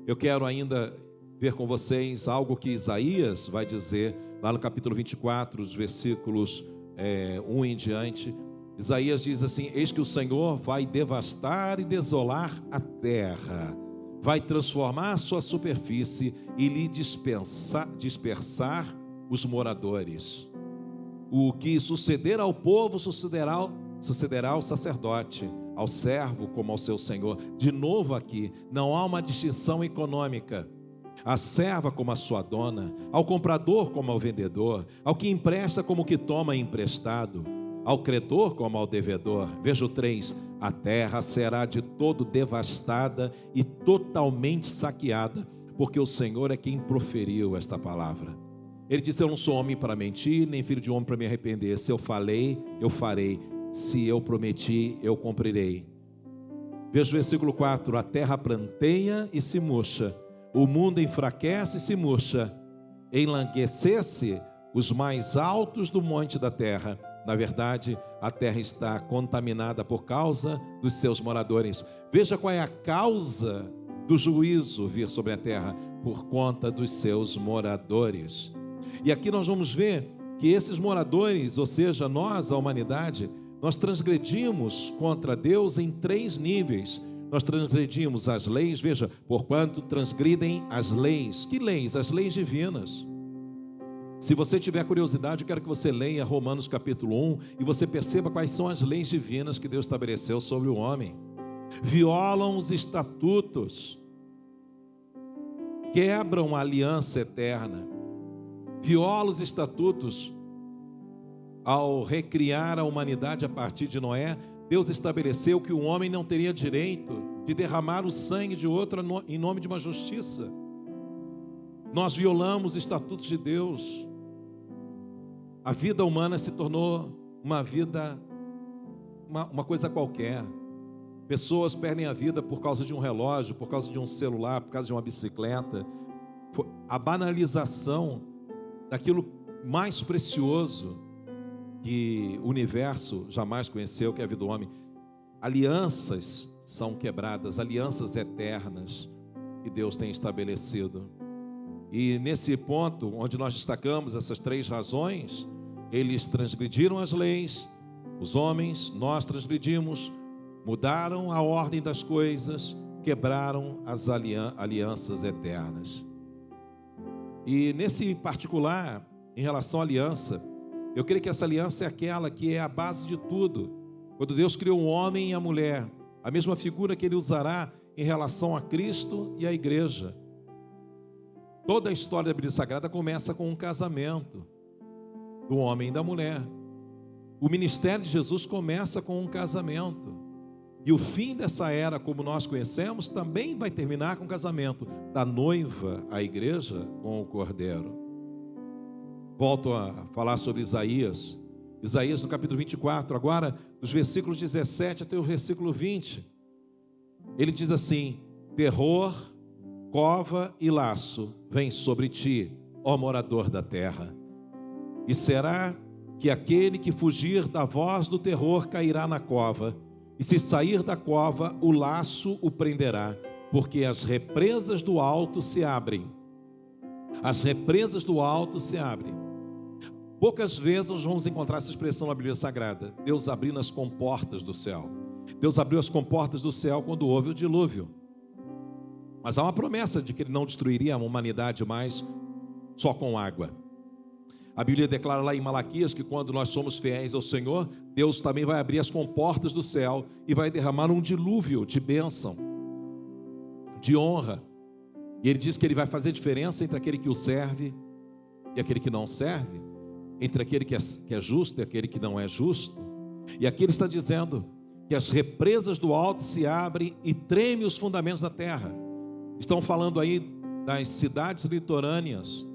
Eu quero ainda ver com vocês algo que Isaías vai dizer, lá no capítulo 24, os versículos 1 em diante. Isaías diz assim, eis que o Senhor vai devastar e desolar a terra, vai transformar a sua superfície e lhe dispersar os moradores. O que suceder ao povo sucederá ao sacerdote, ao servo como ao seu senhor. De novo aqui, não há uma distinção econômica. A serva como a sua dona, ao comprador como ao vendedor, ao que empresta como que toma emprestado, ao credor como ao devedor. Veja o 3, A terra será de todo devastada e totalmente saqueada, porque o Senhor é quem proferiu esta palavra. Ele disse: eu não sou homem para mentir, nem filho de homem para me arrepender. Se eu falei, eu farei. Se eu prometi, eu cumprirei. Veja o versículo 4. A terra pranteia e se murcha, o mundo enfraquece e se murcha. Enlanguecesse os mais altos do monte da terra. Na verdade, a terra está contaminada por causa dos seus moradores. Veja qual é a causa do juízo vir sobre a terra: por conta dos seus moradores. E aqui nós vamos ver que esses moradores, ou seja, nós, a humanidade, nós transgredimos contra Deus em 3 níveis. Nós transgredimos as leis, veja, porquanto transgridem as leis. Que leis? As leis divinas. Se você tiver curiosidade, eu quero que você leia Romanos capítulo 1 e você perceba quais são as leis divinas que Deus estabeleceu sobre o homem. Violam os estatutos, quebram a aliança eterna, violam os estatutos. Ao recriar a humanidade a partir de Noé, Deus estabeleceu que o homem não teria direito de derramar o sangue de outro em nome de uma justiça. Nós violamos os estatutos de Deus. A vida humana se tornou uma vida, uma coisa qualquer. Pessoas perdem a vida por causa de um relógio, por causa de um celular, por causa de uma bicicleta. A banalização daquilo mais precioso que o universo jamais conheceu, que é a vida do homem. Alianças são quebradas, alianças eternas que Deus tem estabelecido. E nesse ponto, onde nós destacamos essas 3 razões, eles transgrediram as leis, os homens, nós transgredimos, mudaram a ordem das coisas, quebraram as alianças eternas. E nesse particular, em relação à aliança, eu creio que essa aliança é aquela que é a base de tudo. Quando Deus criou o homem e a mulher, a mesma figura que Ele usará em relação a Cristo e a igreja. Toda a história da Bíblia Sagrada começa com um casamento do homem e da mulher. O ministério de Jesus começa com um casamento. E o fim dessa era, como nós conhecemos, também vai terminar com o casamento da noiva, a igreja, com o Cordeiro. Volto a falar sobre Isaías. Isaías no capítulo 24, agora dos versículos 17 até o versículo 20. Ele diz assim: terror, cova e laço vem sobre ti, ó morador da terra. E será que aquele que fugir da voz do terror cairá na cova, e se sair da cova, o laço o prenderá, porque as represas do alto se abrem. As represas do alto se abrem. Poucas vezes nós vamos encontrar essa expressão na Bíblia Sagrada: Deus abrindo as comportas do céu. Deus abriu as comportas do céu quando houve o dilúvio. Mas há uma promessa de que Ele não destruiria a humanidade mais só com água. A Bíblia declara lá em Malaquias que quando nós somos fiéis ao Senhor, Deus também vai abrir as comportas do céu e vai derramar um dilúvio de bênção, de honra. E Ele diz que Ele vai fazer diferença entre aquele que o serve e aquele que não serve, entre aquele que é justo e aquele que não é justo. E aqui Ele está dizendo que as represas do alto se abrem e tremem os fundamentos da terra. Estão falando aí das cidades litorâneas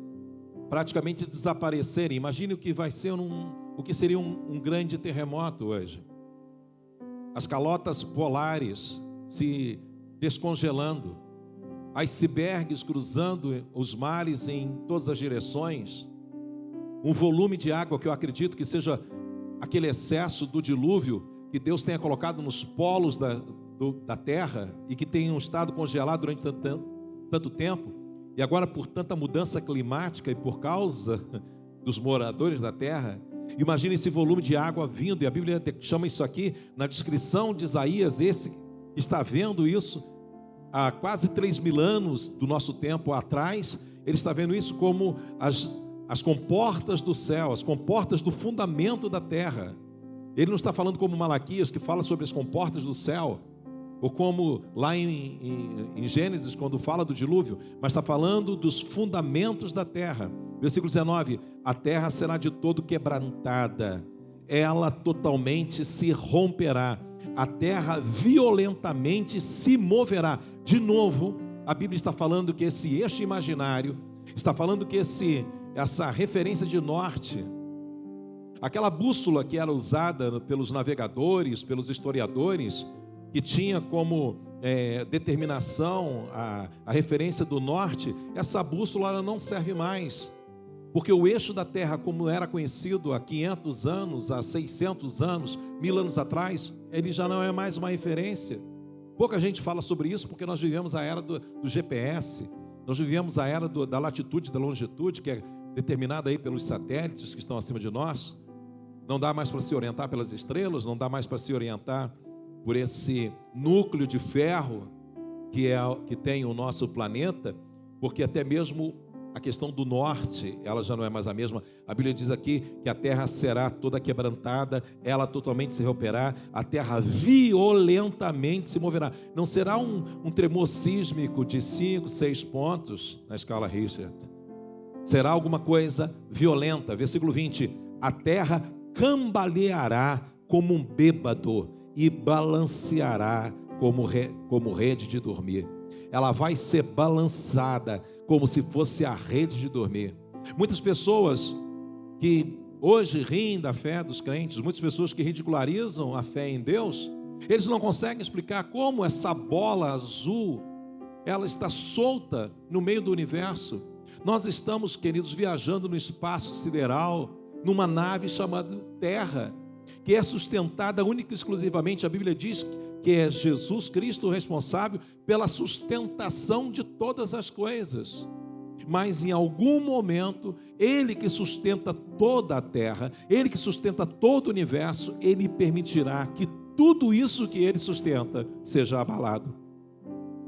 praticamente desaparecerem. Imagine o que vai ser o que seria um grande terremoto hoje. As calotas polares se descongelando, icebergs cruzando os mares em todas as direções, um volume de água que eu acredito que seja aquele excesso do dilúvio que Deus tenha colocado nos polos da terra e que tenham estado congelados durante tanto tempo, e agora por tanta mudança climática e por causa dos moradores da terra. Imagine esse volume de água vindo, e a Bíblia chama isso aqui, na descrição de Isaías, esse que está vendo isso há quase 3.000 anos do nosso tempo atrás, ele está vendo isso como as comportas do céu, as comportas do fundamento da terra. Ele não está falando como Malaquias, que fala sobre as comportas do céu, ou como lá em Gênesis, quando fala do dilúvio, mas está falando dos fundamentos da terra. Versículo 19: a terra será de todo quebrantada, ela totalmente se romperá, a terra violentamente se moverá. De novo, a Bíblia está falando que esse eixo imaginário, está falando que essa referência de norte, aquela bússola que era usada pelos navegadores, pelos historiadores, que tinha como determinação a referência do norte, essa bússola ela não serve mais. Porque o eixo da terra, como era conhecido há 500 anos, há 600 anos, 1000 anos atrás, ele já não é mais uma referência. Pouca gente fala sobre isso porque nós vivemos a era do GPS, nós vivemos a era da latitude, da longitude, que é determinada aí pelos satélites que estão acima de nós. Não dá mais para se orientar pelas estrelas, não dá mais para se orientar por esse núcleo de ferro que tem o nosso planeta, porque até mesmo a questão do norte, ela já não é mais a mesma. A Bíblia diz aqui que a terra será toda quebrantada, ela totalmente se romperá, a terra violentamente se moverá. Não será um tremor sísmico de 5, 6 pontos na escala Richter. Será alguma coisa violenta. Versículo 20: a terra cambaleará como um bêbado e balanceará como rede de dormir. Ela vai ser balançada como se fosse a rede de dormir. Muitas pessoas que hoje riem da fé dos crentes, muitas pessoas que ridicularizam a fé em Deus, eles não conseguem explicar como essa bola azul, ela está solta no meio do universo. Nós estamos, queridos, viajando no espaço sideral, numa nave chamada Terra, que é sustentada única e exclusivamente, a Bíblia diz que é Jesus Cristo responsável pela sustentação de todas as coisas. Mas em algum momento, Ele que sustenta toda a terra, Ele que sustenta todo o universo, Ele permitirá que tudo isso que Ele sustenta seja abalado.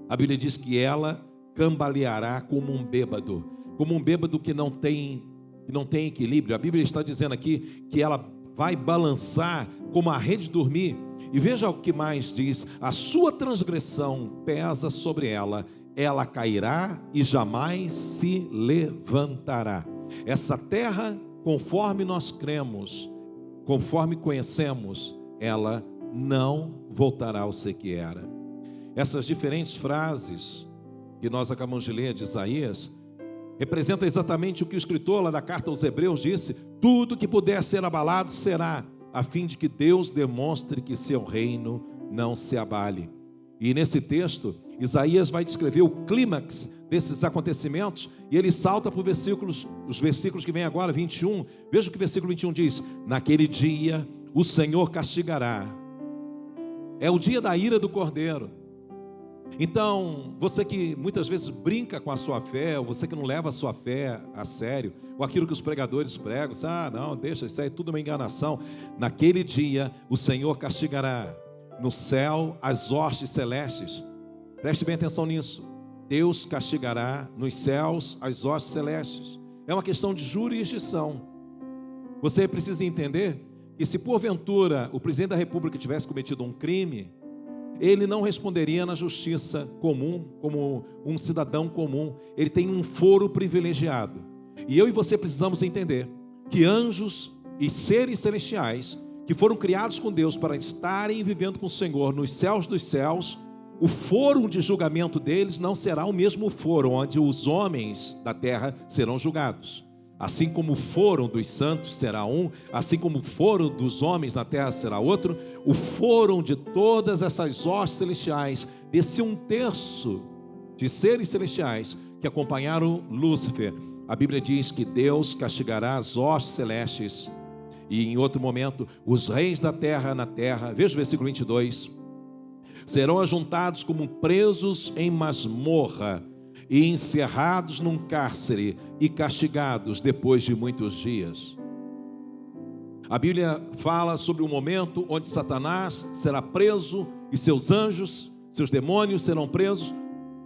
A Bíblia diz que ela cambaleará como um bêbado que não tem equilíbrio. A Bíblia está dizendo aqui que ela vai balançar como a rede de dormir. E veja o que mais diz: a sua transgressão pesa sobre ela, ela cairá e jamais se levantará. Essa terra, conforme nós cremos, conforme conhecemos, ela não voltará ao ser que era. Essas diferentes frases que nós acabamos de ler de Isaías representam exatamente o que o escritor lá da carta aos Hebreus disse: tudo que puder ser abalado será, a fim de que Deus demonstre que seu reino não se abale. E nesse texto, Isaías vai descrever o clímax desses acontecimentos, e ele salta para os versículos que vem agora, 21. Veja o que o versículo 21 diz: naquele dia o Senhor castigará. É o dia da ira do Cordeiro. Então, você que muitas vezes brinca com a sua fé, ou você que não leva a sua fé a sério, ou aquilo que os pregadores pregam, não, deixa, isso aí é tudo uma enganação. Naquele dia, o Senhor castigará no céu as hostes celestes. Preste bem atenção nisso. Deus castigará nos céus as hostes celestes. É uma questão de jurisdição. Você precisa entender que se porventura o presidente da República tivesse cometido um crime, ele não responderia na justiça comum, como um cidadão comum. Ele tem um foro privilegiado. E eu e você precisamos entender que anjos e seres celestiais, que foram criados com Deus para estarem vivendo com o Senhor nos céus dos céus, o foro de julgamento deles não será o mesmo foro onde os homens da terra serão julgados. Assim como o foro dos santos será um, assim como o foro dos homens na terra será outro, o foro de todas essas hostes celestiais, desse 1/3 de seres celestiais que acompanharam Lúcifer, a Bíblia diz que Deus castigará as hostes celestes, e em outro momento, os reis da terra na terra. Veja o versículo 22, serão ajuntados como presos em masmorra, e encerrados num cárcere e castigados depois de muitos dias. A Bíblia fala sobre um momento onde Satanás será preso e seus anjos, seus demônios serão presos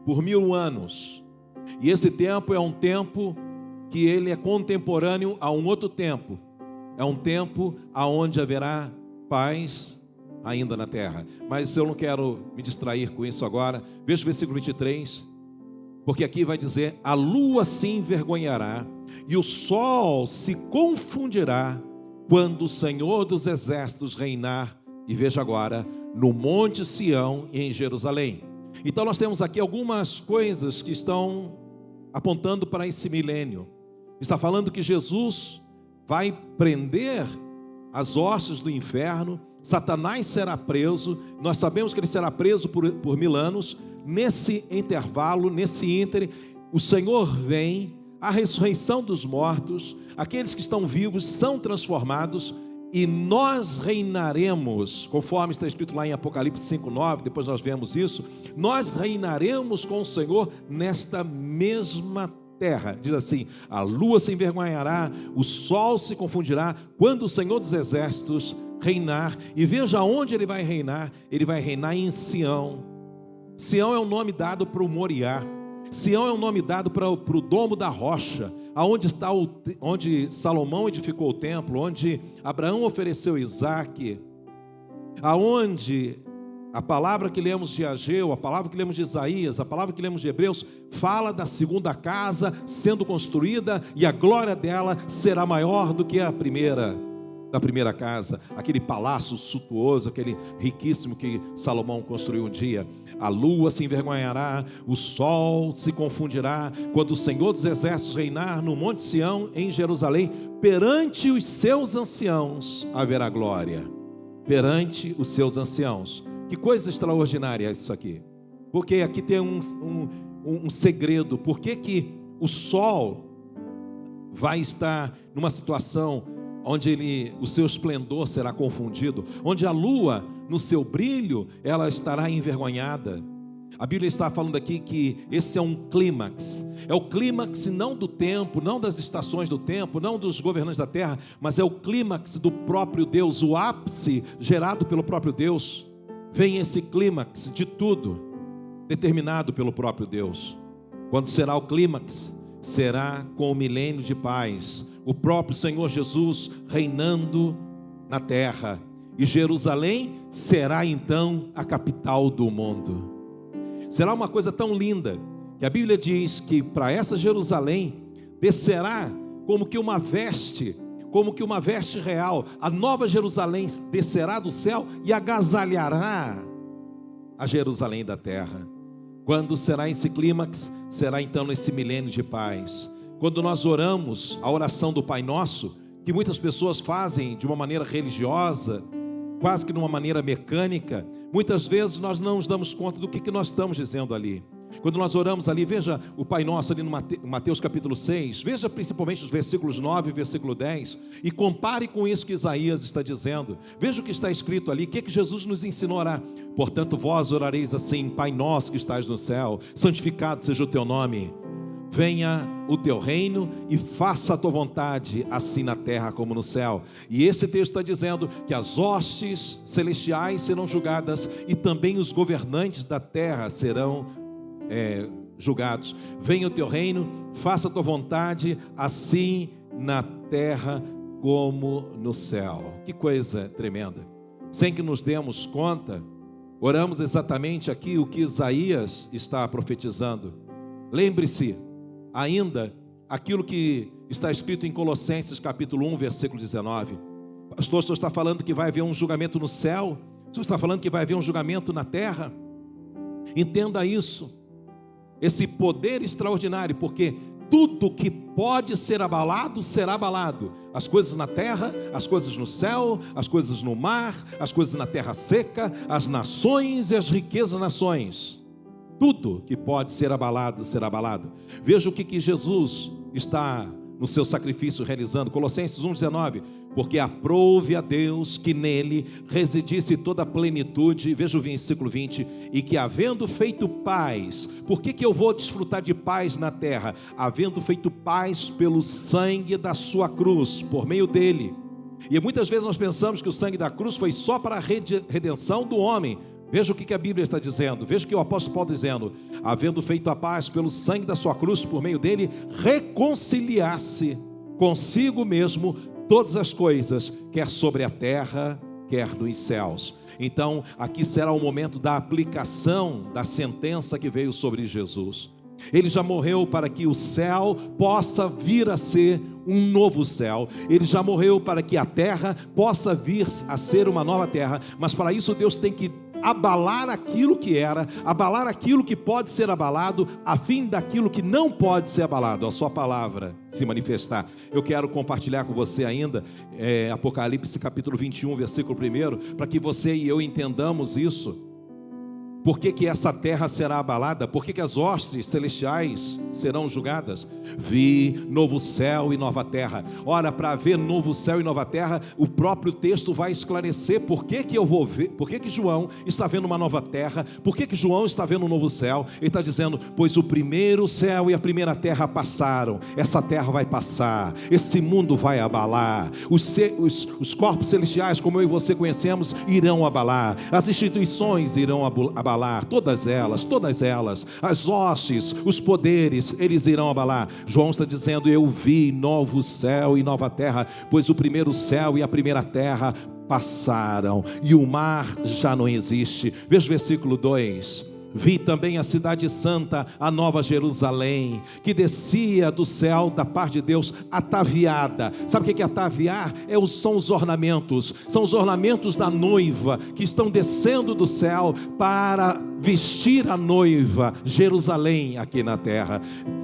por 1000 anos. E esse tempo é um tempo que ele é contemporâneo a um outro tempo. É um tempo onde haverá paz ainda na terra. Mas eu não quero me distrair com isso agora. Veja o versículo 23. Porque aqui vai dizer: a lua se envergonhará e o sol se confundirá quando o Senhor dos exércitos reinar e veja agora, no Monte Sião e em Jerusalém. Então nós temos aqui algumas coisas que estão apontando para esse milênio. Está falando que Jesus vai prender as hostes do inferno, Satanás será preso, nós sabemos que ele será preso por 1000 anos. Nesse intervalo, nesse íntere, o Senhor vem, a ressurreição dos mortos, aqueles que estão vivos são transformados, e nós reinaremos, conforme está escrito lá em Apocalipse 5:9, depois nós vemos isso, nós reinaremos com o Senhor nesta mesma terra. Diz assim: a lua se envergonhará, o sol se confundirá, quando o Senhor dos exércitos reinar. E veja onde ele vai reinar em Sião. Sião é um nome dado para o Moriá. Sião é um nome dado para o domo da rocha, onde Salomão edificou o templo, onde Abraão ofereceu Isaque, aonde a palavra que lemos de Ageu, a palavra que lemos de Isaías, a palavra que lemos de Hebreus, fala da segunda casa sendo construída, e a glória dela será maior do que a primeira casa, aquele palácio suntuoso, aquele riquíssimo que Salomão construiu um dia. A lua se envergonhará, o sol se confundirá, quando o Senhor dos exércitos reinar no Monte Sião, em Jerusalém, perante os seus anciãos haverá glória. Perante os seus anciãos. Que coisa extraordinária isso aqui. Porque aqui tem um segredo. Por que o sol vai estar numa situação onde o seu esplendor será confundido, onde a lua, no seu brilho, ela estará envergonhada? A Bíblia está falando aqui que esse é um clímax. É o clímax não do tempo, não das estações do tempo, não dos governantes da terra, mas é o clímax do próprio Deus, o ápice gerado pelo próprio Deus. Vem esse clímax de tudo, determinado pelo próprio Deus. Quando será o clímax? Será com o milênio de paz, o próprio Senhor Jesus reinando na terra, e Jerusalém será então a capital do mundo. Será uma coisa tão linda, que a Bíblia diz que para essa Jerusalém descerá como que uma veste real. A nova Jerusalém descerá do céu e agasalhará a Jerusalém da terra. Quando será esse clímax? Será então nesse milênio de paz. Quando nós oramos a oração do Pai Nosso, que muitas pessoas fazem de uma maneira religiosa, quase que de uma maneira mecânica, muitas vezes nós não nos damos conta do que nós estamos dizendo ali. Quando nós oramos ali, veja o Pai Nosso ali no Mateus capítulo 6, veja principalmente os versículos 9 e versículo 10, e compare com isso que Isaías está dizendo. Veja o que está escrito ali, o que Jesus nos ensinou a orar. Portanto, vós orareis assim: Pai Nosso que estás no céu, santificado seja o teu nome. Venha o teu reino e faça a tua vontade, assim na terra como no céu. E esse texto está dizendo que as hostes celestiais serão julgadas, e também os governantes da terra serão julgados. Venha o teu reino, faça a tua vontade, assim na terra como no céu. Que coisa tremenda. Sem que nos demos conta, oramos exatamente aqui o que Isaías está profetizando. Lembre-se ainda aquilo que está escrito em Colossenses capítulo 1, versículo 19. Pastor, o senhor está falando que vai haver um julgamento no céu? O senhor está falando que vai haver um julgamento na terra? Entenda isso, esse poder extraordinário, porque tudo que pode ser abalado, será abalado. As coisas na terra, as coisas no céu, as coisas no mar, as coisas na terra seca, as nações e as riquezas das nações. Tudo que pode ser abalado, será abalado. Veja o que Jesus está no seu sacrifício realizando. Colossenses 1,19. Porque aprouve a Deus que nele residisse toda a plenitude. Veja o versículo 20. E que havendo feito paz. Por que eu vou desfrutar de paz na terra? Havendo feito paz pelo sangue da sua cruz, por meio dele. E muitas vezes nós pensamos que o sangue da cruz foi só para a redenção do homem. Veja o que a Bíblia está dizendo. Veja o que o apóstolo Paulo está dizendo. Havendo feito a paz pelo sangue da sua cruz, por meio dele, reconciliar-se consigo mesmo todas as coisas, quer sobre a terra, quer nos céus. Então, aqui será o momento da aplicação da sentença que veio sobre Jesus. Ele já morreu para que o céu possa vir a ser um novo céu. Ele já morreu para que a terra possa vir a ser uma nova terra. Mas para isso Deus tem que abalar aquilo que era, abalar aquilo que pode ser abalado, a fim daquilo que não pode ser abalado, a sua palavra se manifestar. Eu quero compartilhar com você ainda Apocalipse capítulo 21, versículo 1, para que você e eu entendamos isso. Por que essa terra será abalada? Por que as hostes celestiais serão julgadas? Vi novo céu e nova terra. Ora, para ver novo céu e nova terra, o próprio texto vai esclarecer por que eu vou ver, por que João está vendo uma nova terra, por que João está vendo um novo céu. Ele está dizendo, pois o primeiro céu e a primeira terra passaram, essa terra vai passar, esse mundo vai abalar, os corpos celestiais, como eu e você conhecemos, irão abalar, as instituições irão abalar, todas elas, as hostes, os poderes, eles irão abalar. João está dizendo, eu vi novo céu e nova terra, pois o primeiro céu e a primeira terra passaram, e o mar já não existe. Veja o versículo 2. Vi também a cidade santa, a nova Jerusalém, que descia do céu da parte de Deus, ataviada. Sabe o que é ataviar? São os ornamentos da noiva, que estão descendo do céu para vestir a noiva, Jerusalém, aqui na terra.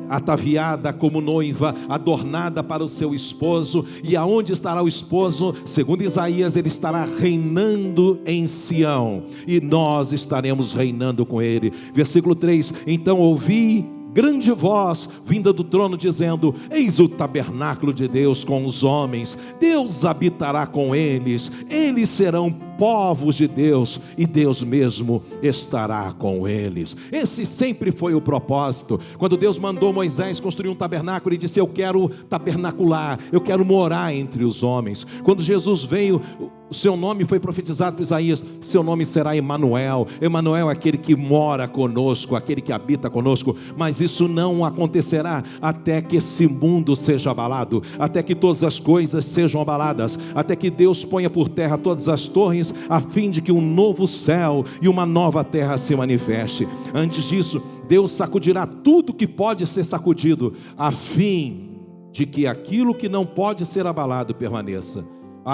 Ataviada como noiva, adornada para o seu esposo. E aonde estará o esposo? Segundo Isaías, ele estará reinando em Sião, e nós estaremos reinando com ele. Versículo 3, então ouvi grande voz vinda do trono dizendo, eis o tabernáculo de Deus com os homens, Deus habitará com eles, eles serão povos de Deus, e Deus mesmo estará com eles. Esse sempre foi o propósito. Quando Deus mandou Moisés construir um tabernáculo, ele disse, eu quero tabernacular, eu quero morar entre os homens. Quando Jesus veio, o seu nome foi profetizado por Isaías, seu nome será Emanuel. Emanuel é aquele que mora conosco, aquele que habita conosco. Mas isso não acontecerá até que esse mundo seja abalado, até que todas as coisas sejam abaladas, até que Deus ponha por terra todas as torres, a fim de que um novo céu e uma nova terra se manifeste. Antes disso, Deus sacudirá tudo que pode ser sacudido, a fim de que aquilo que não pode ser abalado permaneça.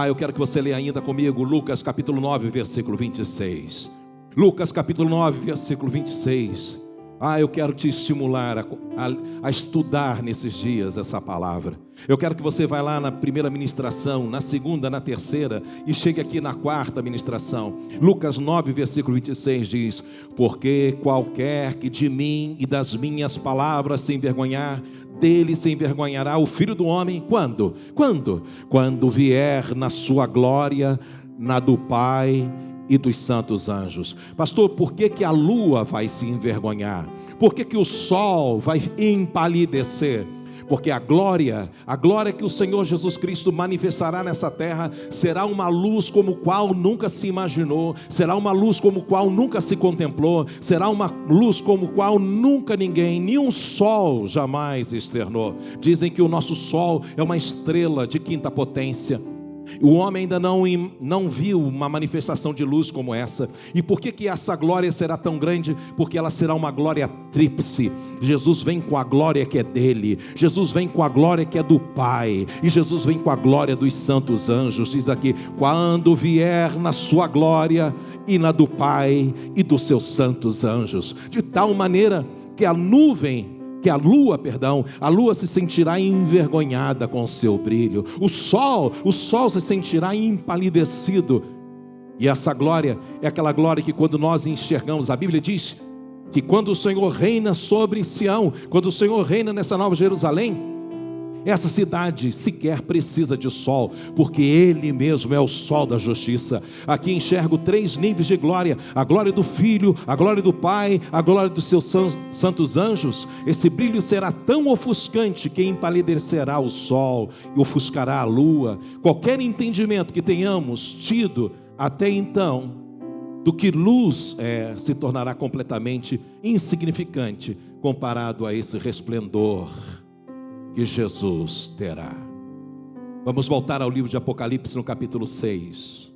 Eu quero que você leia ainda comigo Lucas capítulo 9, versículo 26. Lucas capítulo 9, versículo 26. Eu quero te estimular a estudar nesses dias essa palavra. Eu quero que você vá lá na primeira ministração, na segunda, na terceira, e chegue aqui na quarta ministração. Lucas 9, versículo 26 diz, porque qualquer que de mim e das minhas palavras se envergonhar, dele se envergonhará o Filho do Homem. Quando? Quando vier na sua glória, na do Pai e dos santos anjos. Pastor, por que a lua vai se envergonhar? Por que o sol vai empalidecer? Porque a glória que o Senhor Jesus Cristo manifestará nessa terra, será uma luz como qual nunca se imaginou, será uma luz como qual nunca se contemplou, será uma luz como qual nunca ninguém, nenhum sol jamais externou. Dizem que o nosso sol é uma estrela de quinta potência. O homem ainda não viu uma manifestação de luz como essa. E por que essa glória será tão grande? Porque ela será uma glória tríplice. Jesus vem com a glória que é dele, Jesus vem com a glória que é do Pai, e Jesus vem com a glória dos santos anjos. Diz aqui, quando vier na sua glória e na do Pai e dos seus santos anjos, de tal maneira que a lua se sentirá envergonhada com o seu brilho, o sol se sentirá empalidecido. E essa glória é aquela glória que quando nós enxergamos, a Bíblia diz que quando o Senhor reina sobre Sião, quando o Senhor reina nessa nova Jerusalém, essa cidade sequer precisa de sol, porque Ele mesmo é o sol da justiça. Aqui enxergo 3 níveis de glória: a glória do Filho, a glória do Pai, a glória dos seus santos anjos. Esse brilho será tão ofuscante que empalidecerá o sol e ofuscará a lua. Qualquer entendimento que tenhamos tido até então do que luz é, se tornará completamente insignificante comparado a esse resplendor que Jesus terá. Vamos voltar ao livro de Apocalipse no capítulo 6.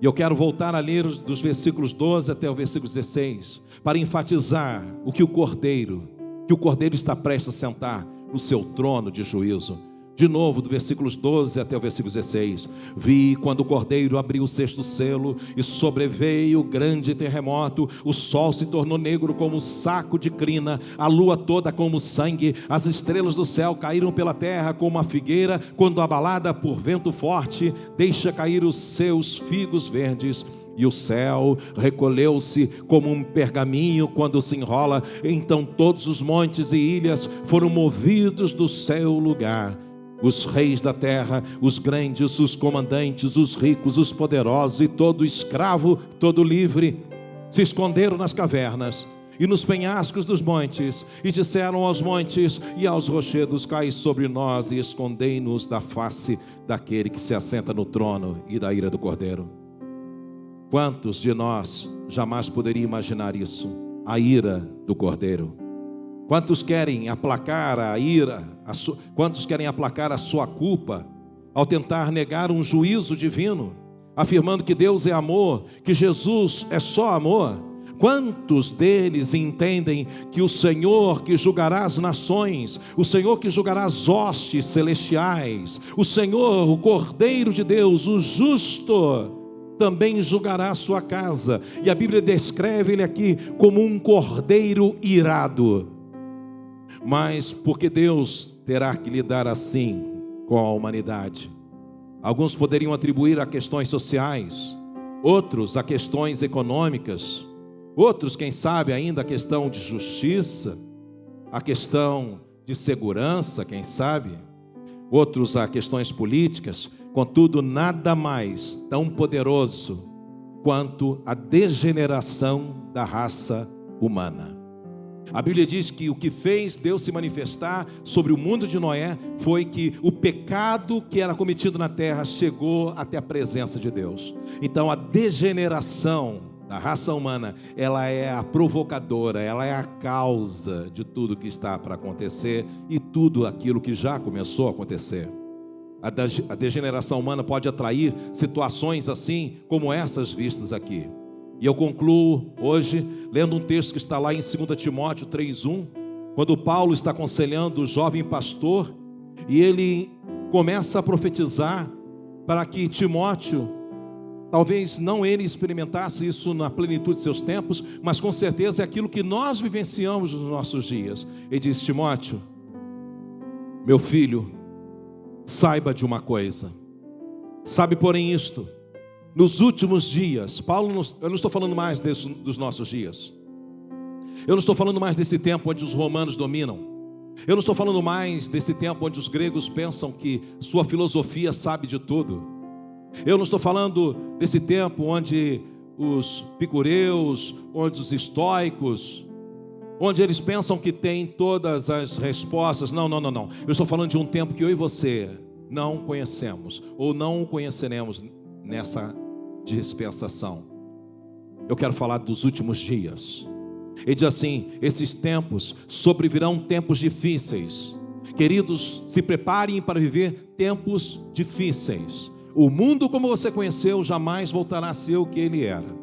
E eu quero voltar a ler dos versículos 12 até o versículo 16, para enfatizar o que o Cordeiro que o Cordeiro está prestes a sentar no seu trono de juízo. De novo, do versículos 12 até o versículo 16. Vi quando o Cordeiro abriu o sexto selo e sobreveio grande terremoto. O sol se tornou negro como saco de crina, a lua toda como sangue, as estrelas do céu caíram pela terra como a figueira, quando abalada por vento forte, deixa cair os seus figos verdes. E o céu recolheu-se como um pergaminho quando se enrola. Então todos os montes e ilhas foram movidos do seu lugar. Os reis da terra, os grandes, os comandantes, os ricos, os poderosos e todo escravo, todo livre, se esconderam nas cavernas e nos penhascos dos montes, e disseram aos montes e aos rochedos: cai sobre nós e escondei-nos da face daquele que se assenta no trono e da ira do Cordeiro. Quantos de nós jamais poderia imaginar isso? A ira do Cordeiro. Quantos querem aplacar a ira? Quantos querem aplacar a sua culpa ao tentar negar um juízo divino, afirmando que Deus é amor, que Jesus é só amor? Quantos deles entendem que o Senhor que julgará as nações, o Senhor que julgará as hostes celestiais, o Senhor, o Cordeiro de Deus, o justo, também julgará a sua casa? E a Bíblia descreve ele aqui como um cordeiro irado. Mas porque Deus terá que lidar assim com a humanidade? Alguns poderiam atribuir a questões sociais, outros a questões econômicas, outros, quem sabe, ainda a questão de justiça, a questão de segurança, quem sabe, outros a questões políticas. Contudo, nada mais tão poderoso quanto a degeneração da raça humana. A Bíblia diz que o que fez Deus se manifestar sobre o mundo de Noé foi que o pecado que era cometido na terra chegou até a presença de Deus. Então a degeneração da raça humana, ela é a provocadora, ela é a causa de tudo que está para acontecer e tudo aquilo que já começou a acontecer. A degeneração humana pode atrair situações assim como essas vistas aqui. E eu concluo hoje lendo um texto que está lá em 2 Timóteo 3:1, quando Paulo está aconselhando o jovem pastor, e ele começa a profetizar para que Timóteo, talvez não ele experimentasse isso na plenitude de seus tempos, mas com certeza é aquilo que nós vivenciamos nos nossos dias. Ele diz: Timóteo, meu filho, saiba de uma coisa, sabe porém isto, nos últimos dias, eu não estou falando mais dos nossos dias, eu não estou falando mais desse tempo onde os romanos dominam, eu não estou falando mais desse tempo onde os gregos pensam que sua filosofia sabe de tudo, eu não estou falando desse tempo onde os epicureus, onde os estoicos, onde eles pensam que tem todas as respostas. Não, eu estou falando de um tempo que eu e você não conhecemos, ou não conheceremos nessa dispensação. Eu quero falar dos últimos dias. Ele diz assim: esses tempos sobrevirão tempos difíceis. Queridos, se preparem para viver tempos difíceis. O mundo como você conheceu jamais voltará a ser o que ele era.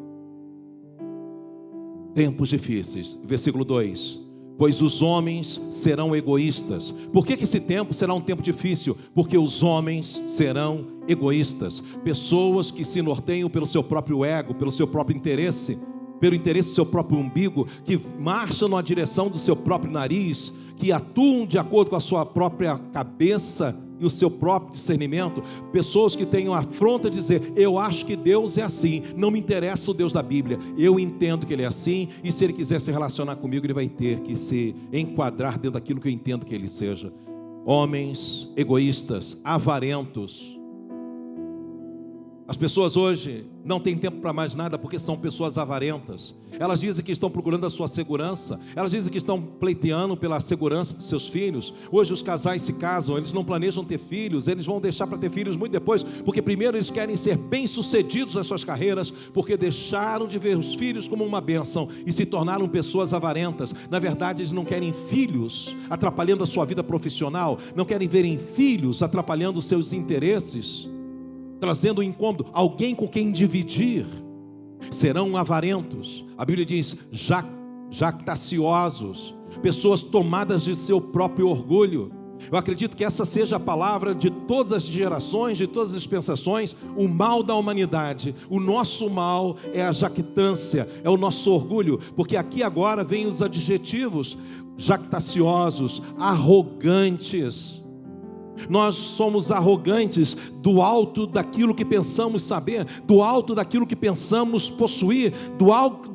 Tempos difíceis. Versículo 2: pois os homens serão egoístas. Por que esse tempo será um tempo difícil? Porque os homens serão egoístas. Pessoas que se norteiam pelo seu próprio ego, pelo seu próprio interesse, pelo interesse do seu próprio umbigo, que marcham na direção do seu próprio nariz, que atuam de acordo com a sua própria cabeça e o seu próprio discernimento. Pessoas que tenham a afronta de dizer: eu acho que Deus é assim, não me interessa o Deus da Bíblia, eu entendo que Ele é assim, e se Ele quiser se relacionar comigo, Ele vai ter que se enquadrar dentro daquilo que eu entendo que Ele seja. Homens egoístas, avarentos. As pessoas hoje não têm tempo para mais nada porque são pessoas avarentas. Elas dizem que estão procurando a sua segurança, elas dizem que estão pleiteando pela segurança dos seus filhos. Hoje os casais se casam, eles não planejam ter filhos, eles vão deixar para ter filhos muito depois, porque primeiro eles querem ser bem-sucedidos nas suas carreiras, porque deixaram de ver os filhos como uma bênção e se tornaram pessoas avarentas. Na verdade, eles não querem filhos atrapalhando a sua vida profissional, não querem verem filhos atrapalhando os seus interesses, trazendo um incômodo, alguém com quem dividir. Serão avarentos. A Bíblia diz jactaciosos. pessoas tomadas de seu próprio orgulho. Eu acredito que essa seja a palavra de todas as gerações, de todas as dispensações, o mal da humanidade. O nosso mal é a jactância, é o nosso orgulho, porque aqui agora vem os adjetivos: jactaciosos, arrogantes. Nós somos arrogantes do alto daquilo que pensamos saber, do alto daquilo que pensamos possuir, do alto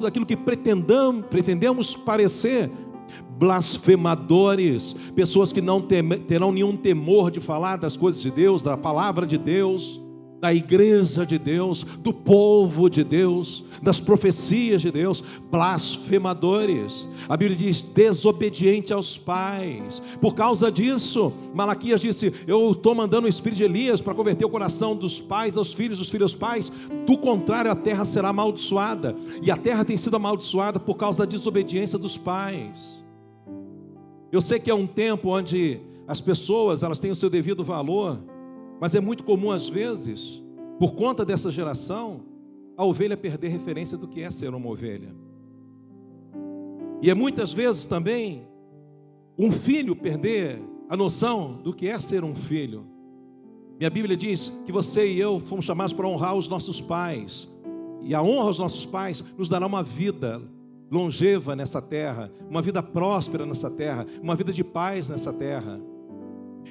daquilo que pretendemos parecer. Blasfemadores, pessoas que não terão nenhum temor de falar das coisas de Deus, da palavra de Deus, da igreja de Deus, do povo de Deus, das profecias de Deus. Blasfemadores. A Bíblia diz: desobediente aos pais. Por causa disso, Malaquias disse: eu estou mandando o espírito de Elias para converter o coração dos pais aos filhos, dos filhos aos pais. Do contrário, a terra será amaldiçoada. E a terra tem sido amaldiçoada por causa da desobediência dos pais. Eu sei que é um tempo onde as pessoas, elas têm o seu devido valor, mas é muito comum às vezes, por conta dessa geração, a ovelha perder referência do que é ser uma ovelha. E é muitas vezes também um filho perder a noção do que é ser um filho. E a Bíblia diz que você e eu fomos chamados para honrar os nossos pais. E a honra aos nossos pais nos dará uma vida longeva nessa terra, uma vida próspera nessa terra, uma vida de paz nessa terra.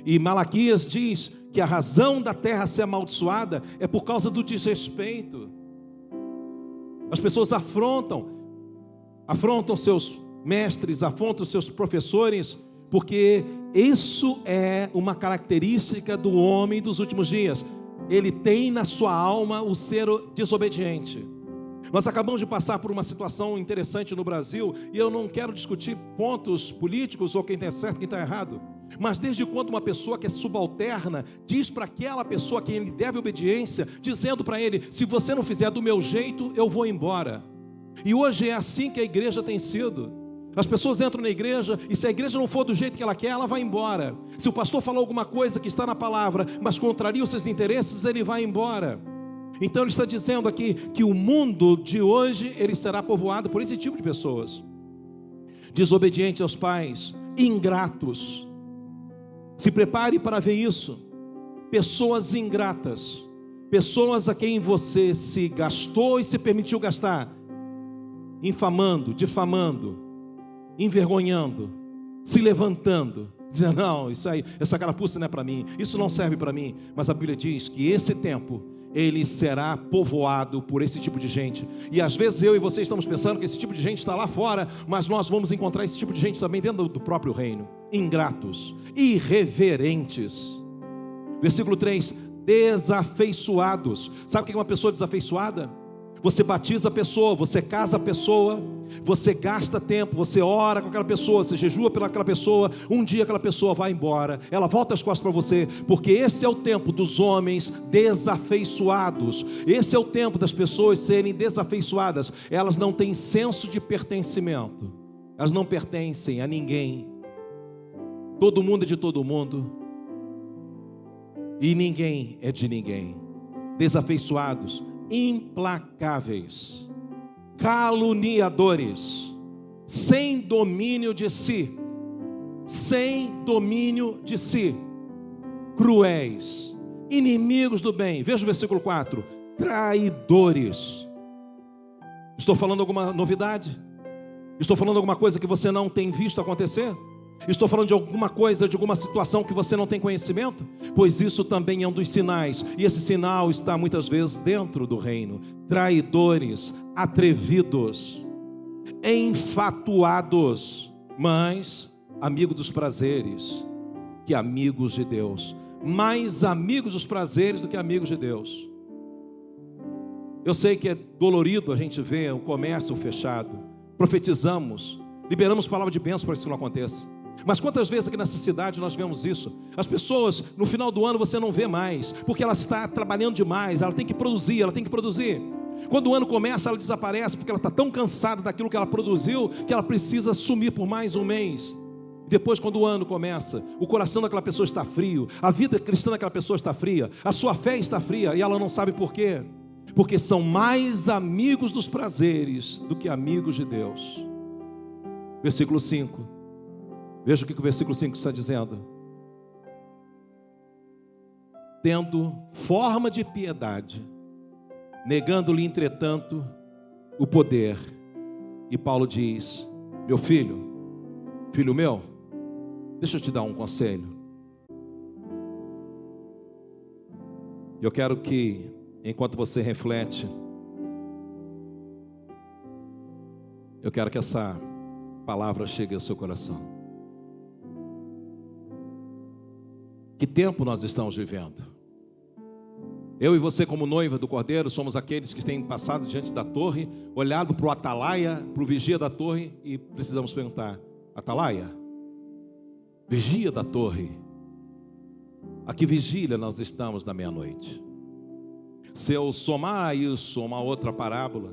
E Malaquias diz que a razão da terra ser amaldiçoada é por causa do desrespeito. As pessoas afrontam seus mestres, afrontam seus professores, porque isso é uma característica do homem dos últimos dias. Ele tem na sua alma o ser desobediente. Nós acabamos de passar por uma situação interessante no Brasil, e eu não quero discutir pontos políticos ou quem está certo e quem está errado, mas desde quando uma pessoa que é subalterna diz para aquela pessoa a quem ele deve obediência, dizendo para ele: se você não fizer do meu jeito, eu vou embora. E hoje é assim que a igreja tem sido. As pessoas entram na igreja, e se a igreja não for do jeito que ela quer, ela vai embora. Se o pastor falou alguma coisa que está na palavra, mas contraria os seus interesses, ele vai embora. Então ele está dizendo aqui que o mundo de hoje, ele será povoado por esse tipo de pessoas. Desobedientes aos pais, ingratos. Se prepare para ver isso. Pessoas ingratas, pessoas a quem você se gastou e se permitiu gastar, infamando, difamando, envergonhando, se levantando, dizendo: não, isso aí, essa carapuça não é para mim, isso não serve para mim. Mas a Bíblia diz que esse tempo ele será povoado por esse tipo de gente. E às vezes eu e você estamos pensando que esse tipo de gente está lá fora, mas nós vamos encontrar esse tipo de gente também dentro do próprio reino. Ingratos, irreverentes. Versículo 3: desafeiçoados. Sabe o que é uma pessoa desafeiçoada? Você batiza a pessoa, você casa a pessoa, você gasta tempo, você ora com aquela pessoa, você jejua pelaquela pessoa. Um dia aquela pessoa vai embora, ela volta as costas para você, porque esse é o tempo dos homens desafeiçoados. Esse é o tempo das pessoas serem desafeiçoadas. Elas não têm senso de pertencimento, elas não pertencem a ninguém. Todo mundo é de todo mundo e ninguém é de ninguém. Desafeiçoados, implacáveis, caluniadores, sem domínio de si, cruéis, inimigos do bem. Veja o versículo 4: traidores. Estou falando alguma novidade? Estou falando alguma coisa que você não tem visto acontecer? Estou falando de alguma coisa, de alguma situação que você não tem conhecimento? Pois isso também é um dos sinais, e esse sinal está muitas vezes dentro do reino. Traidores, atrevidos, enfatuados, mas amigos dos prazeres que amigos de Deus. Mais amigos dos prazeres do que amigos de Deus. Eu sei que é dolorido a gente ver o comércio fechado. Profetizamos, liberamos palavra de bênção para que isso não aconteça. Mas quantas vezes aqui nessa cidade nós vemos isso? As pessoas, no final do ano você não vê mais, porque ela está trabalhando demais, ela tem que produzir. Quando o ano começa, ela desaparece, porque ela está tão cansada daquilo que ela produziu, que ela precisa sumir por mais um mês. Depois, quando o ano começa, o coração daquela pessoa está frio, a vida cristã daquela pessoa está fria, a sua fé está fria, e ela não sabe por quê. Porque são mais amigos dos prazeres do que amigos de Deus. Versículo 5. Veja o que o versículo 5 está dizendo. Tendo forma de piedade, negando-lhe, entretanto, o poder. E Paulo diz: meu filho, filho meu, deixa eu te dar um conselho. Eu quero que, enquanto você reflete, eu quero que essa palavra chegue ao seu coração. Que tempo nós estamos vivendo? Eu e você, como noiva do Cordeiro, somos aqueles que têm passado diante da torre, olhado para o atalaia, para o vigia da torre, e precisamos perguntar: atalaia, vigia da torre, a que vigília nós estamos na meia-noite? Se eu somar a isso uma outra parábola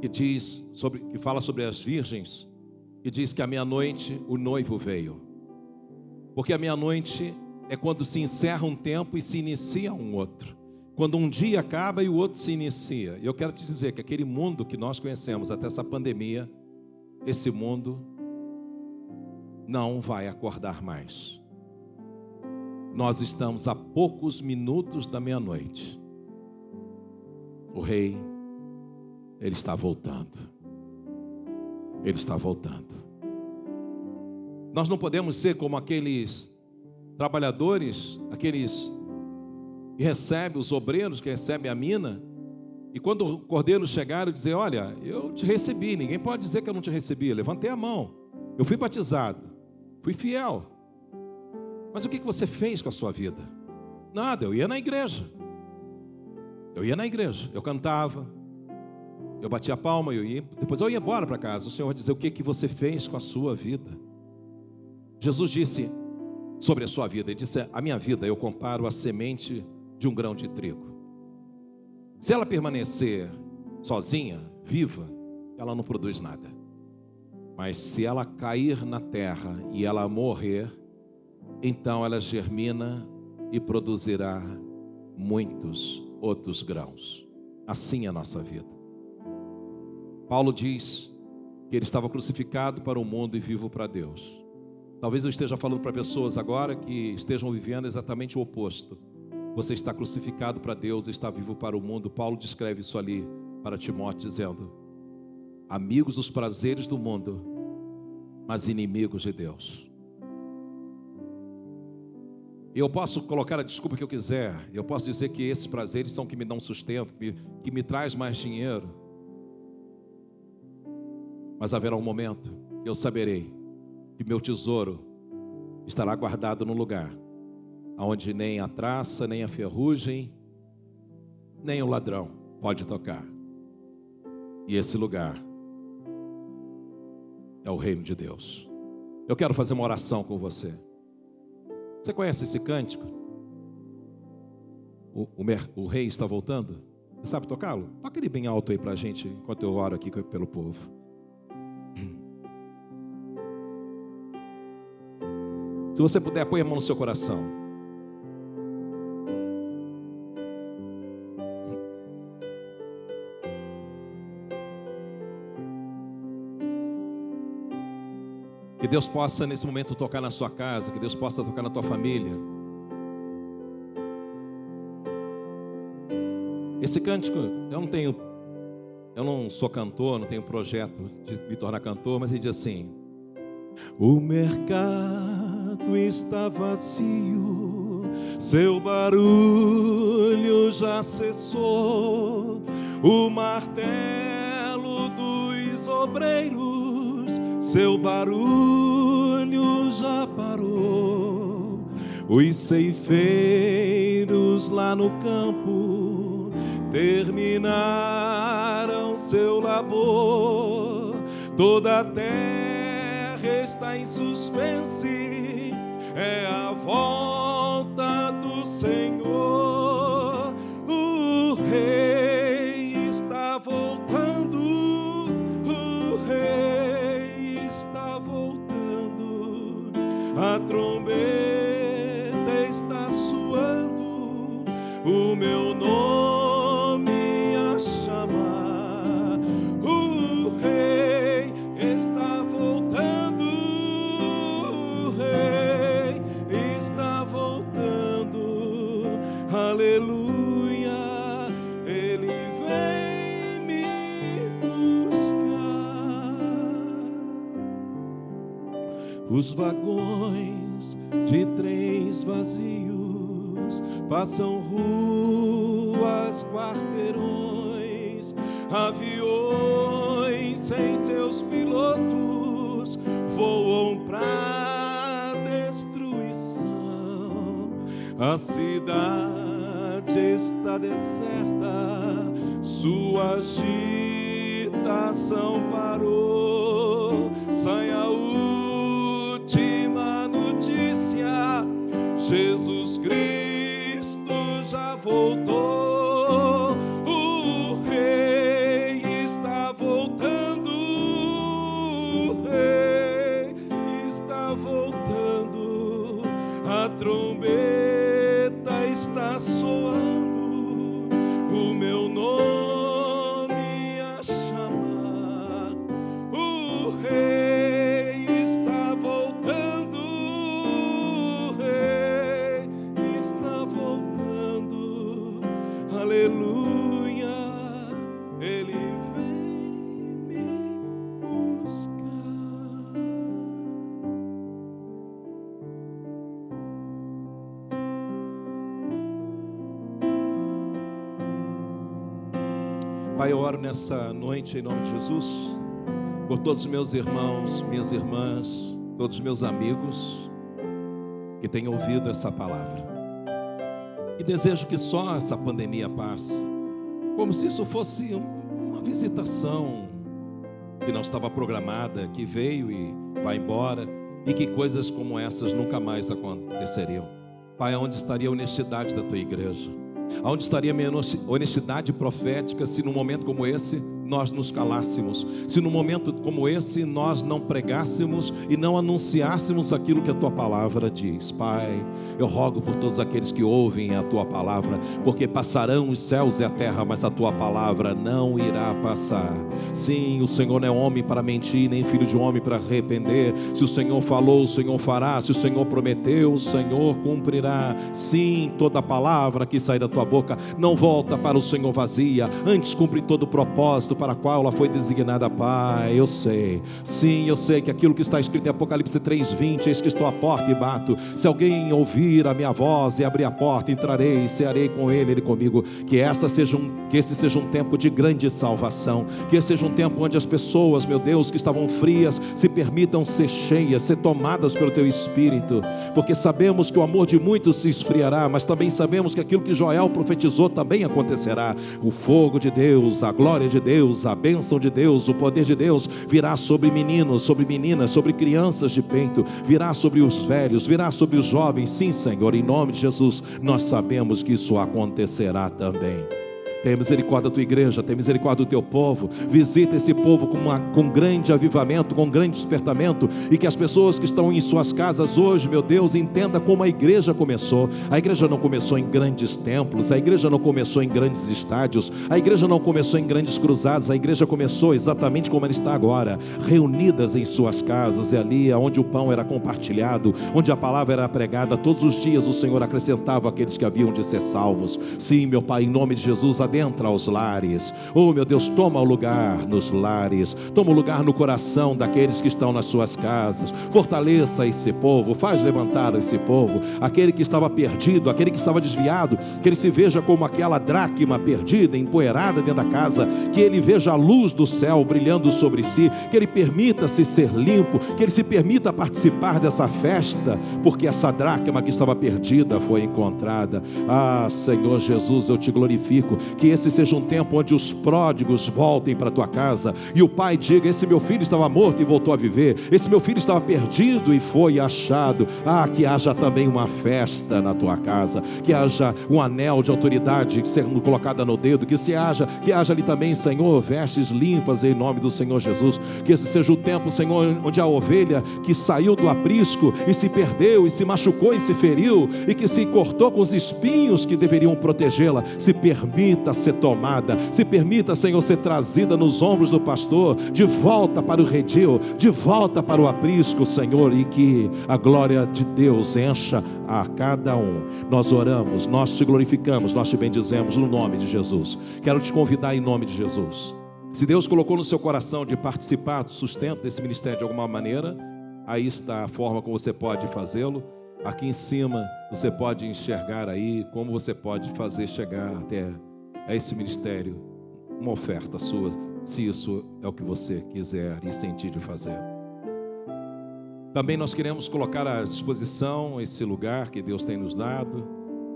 que fala sobre as virgens, e diz que à meia-noite o noivo veio, porque a meia-noite é quando se encerra um tempo e se inicia um outro, quando um dia acaba e o outro se inicia. E eu quero te dizer que aquele mundo que nós conhecemos até essa pandemia, esse mundo não vai acordar mais. Nós estamos a poucos minutos da meia-noite. O rei, ele está voltando. Ele está voltando. Nós não podemos ser como aqueles trabalhadores, aqueles que recebem, os obreiros que recebem a mina, e quando o cordeiro chegar e dizer: olha, eu te recebi, ninguém pode dizer que eu não te recebi, eu levantei a mão, eu fui batizado, fui fiel, mas o que você fez com a sua vida? Nada, eu ia na igreja, eu cantava, eu batia a palma, depois eu ia embora para casa. O Senhor vai dizer: o que você fez com a sua vida? Jesus disse sobre a sua vida, ele disse: a minha vida eu comparo a semente de um grão de trigo. Se ela permanecer sozinha, viva, ela não produz nada. Mas se ela cair na terra e ela morrer, então ela germina e produzirá muitos outros grãos. Assim é a nossa vida. Paulo diz que ele estava crucificado para o mundo e vivo para Deus. Talvez eu esteja falando para pessoas agora que estejam vivendo exatamente o oposto. Você está crucificado para Deus e está vivo para o mundo. Paulo descreve isso ali para Timóteo, dizendo: amigos dos prazeres do mundo, mas inimigos de Deus. Eu posso colocar a desculpa que eu quiser, eu posso dizer que esses prazeres são que me dão sustento, que me traz mais dinheiro, mas haverá um momento que eu saberei que meu tesouro estará guardado num lugar onde nem a traça, nem a ferrugem, nem o ladrão pode tocar. E esse lugar é o reino de Deus. Eu quero fazer uma oração com você. Você conhece esse cântico? O rei está voltando? Você sabe tocá-lo? Toca ele bem alto aí para a gente, enquanto eu oro aqui pelo povo. Se você puder, põe a mão no seu coração. Que Deus possa nesse momento tocar na sua casa, que Deus possa tocar na tua família. Esse cântico, eu não sou cantor, não tenho projeto de me tornar cantor, mas ele diz assim: o mercado está vazio, seu barulho já cessou, o martelo dos obreiros, seu barulho já parou. Os ceifeiros lá no campo terminaram seu labor. Toda a terra está em suspense, é a volta do Senhor. O rei está voltando, o rei está voltando, a trombeta está soando, o meu nome a chamar. O rei está voltando. Os vagões de trens vazios passam ruas, quarteirões, aviões sem seus pilotos voam pra destruição. A cidade está deserta, sua agitação parou. Sai a última notícia: Jesus Cristo já voltou. O Rei está voltando. O Rei está voltando. A trombeta está soando, o meu nome a chamar. O Rei está voltando. O Rei está voltando. Aleluia, Ele vem me buscar. Pai, eu oro nessa noite em nome de Jesus por todos os meus irmãos, minhas irmãs, todos os meus amigos que têm ouvido essa palavra. E desejo que só essa pandemia passe, como se isso fosse uma visitação que não estava programada, que veio e vai embora, e que coisas como essas nunca mais aconteceriam. Pai, onde estaria a honestidade da tua igreja? Aonde estaria a minha honestidade profética se num momento como esse nós nos calássemos? Se num momento como esse nós não pregássemos e não anunciássemos aquilo que a tua palavra diz? Pai, eu rogo por todos aqueles que ouvem a tua palavra, porque passarão os céus e a terra, mas a tua palavra não irá passar. Sim, o Senhor não é homem para mentir, nem filho de homem para arrepender. Se o Senhor falou, o Senhor fará. Se o Senhor prometeu, o Senhor cumprirá. Sim, toda palavra que sai da tua boca não volta para o Senhor vazia, antes cumpre todo o propósito para a qual ela foi designada. Pai, eu sei, sim, eu sei que aquilo que está escrito em Apocalipse 3:20, eis que estou à porta e bato. Se alguém ouvir a minha voz e abrir a porta, entrarei e cearei com ele comigo. Que esse seja um tempo de grande salvação, que esse seja um tempo onde as pessoas, meu Deus, que estavam frias, se permitam ser cheias, ser tomadas pelo teu Espírito, porque sabemos que o amor de muitos se esfriará, mas também sabemos que aquilo que Joel profetizou também acontecerá. O fogo de Deus, a glória de Deus, a bênção de Deus, o poder de Deus virá sobre meninos, sobre meninas, sobre crianças de peito, virá sobre os velhos, virá sobre os jovens. Sim, Senhor, em nome de Jesus, nós sabemos que isso acontecerá também. Tenha misericórdia da tua igreja, tenha misericórdia do teu povo. Visita esse povo com grande avivamento, com grande despertamento, e que as pessoas que estão em suas casas hoje, meu Deus, entenda como a igreja começou. A igreja não começou em grandes templos, a igreja não começou em grandes estádios, a igreja não começou em grandes cruzadas. A igreja começou exatamente como ela está agora, reunidas em suas casas. E ali onde o pão era compartilhado, onde a palavra era pregada, todos os dias o Senhor acrescentava aqueles que haviam de ser salvos. Sim, meu Pai, em nome de Jesus, adentra aos lares. Oh, meu Deus, toma o lugar nos lares, toma o lugar no coração daqueles que estão nas suas casas. Fortaleça esse povo, faz levantar esse povo, aquele que estava perdido, aquele que estava desviado, que ele se veja como aquela dracma perdida, empoeirada dentro da casa, que ele veja a luz do céu brilhando sobre si, que ele permita-se ser limpo, que ele se permita participar dessa festa, porque essa dracma que estava perdida foi encontrada. Ah, Senhor Jesus, eu te glorifico. Que esse seja um tempo onde os pródigos voltem para a tua casa e o pai diga: esse meu filho estava morto e voltou a viver, esse meu filho estava perdido e foi achado. Ah, que haja também uma festa na tua casa, que haja um anel de autoridade sendo colocada no dedo, que haja ali também, Senhor, vestes limpas em nome do Senhor Jesus. Que esse seja o tempo, Senhor, onde a ovelha que saiu do aprisco e se perdeu e se machucou e se feriu e que se cortou com os espinhos que deveriam protegê-la, se permita ser tomada, se permita, Senhor, ser trazida nos ombros do pastor, de volta para o redil, de volta para o aprisco, Senhor, e que a glória de Deus encha a cada um. Nós oramos, nós te glorificamos, nós te bendizemos no nome de Jesus. Quero te convidar em nome de Jesus. Se Deus colocou no seu coração de participar do sustento desse ministério de alguma maneira, aí está a forma como você pode fazê-lo. Aqui em cima você pode enxergar aí como você pode fazer chegar até a esse ministério uma oferta sua, se isso é o que você quiser e sentir de fazer. Também nós queremos colocar à disposição esse lugar que Deus tem nos dado,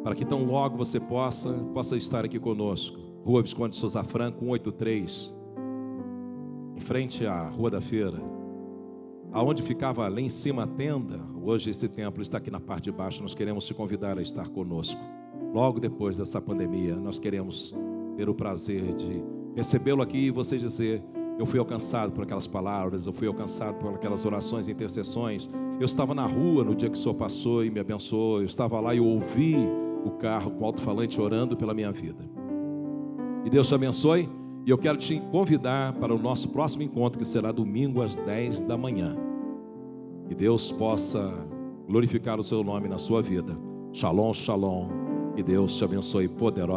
para que tão logo você possa estar aqui conosco. Rua Visconde de Souza Franco, 183, em frente à Rua da Feira, aonde ficava lá em cima a tenda. Hoje esse templo está aqui na parte de baixo. Nós queremos te convidar a estar conosco. Logo depois dessa pandemia, nós queremos ter o prazer de recebê-lo aqui e você dizer: eu fui alcançado por aquelas palavras, eu fui alcançado por aquelas orações e intercessões. Eu estava na rua no dia que o Senhor passou e me abençoou. Eu estava lá e eu ouvi o carro com o alto-falante orando pela minha vida. E Deus te abençoe. E eu quero te convidar para o nosso próximo encontro, que será domingo às 10 da manhã. Que Deus possa glorificar o seu nome na sua vida. Shalom, shalom. E Deus te abençoe poderosamente.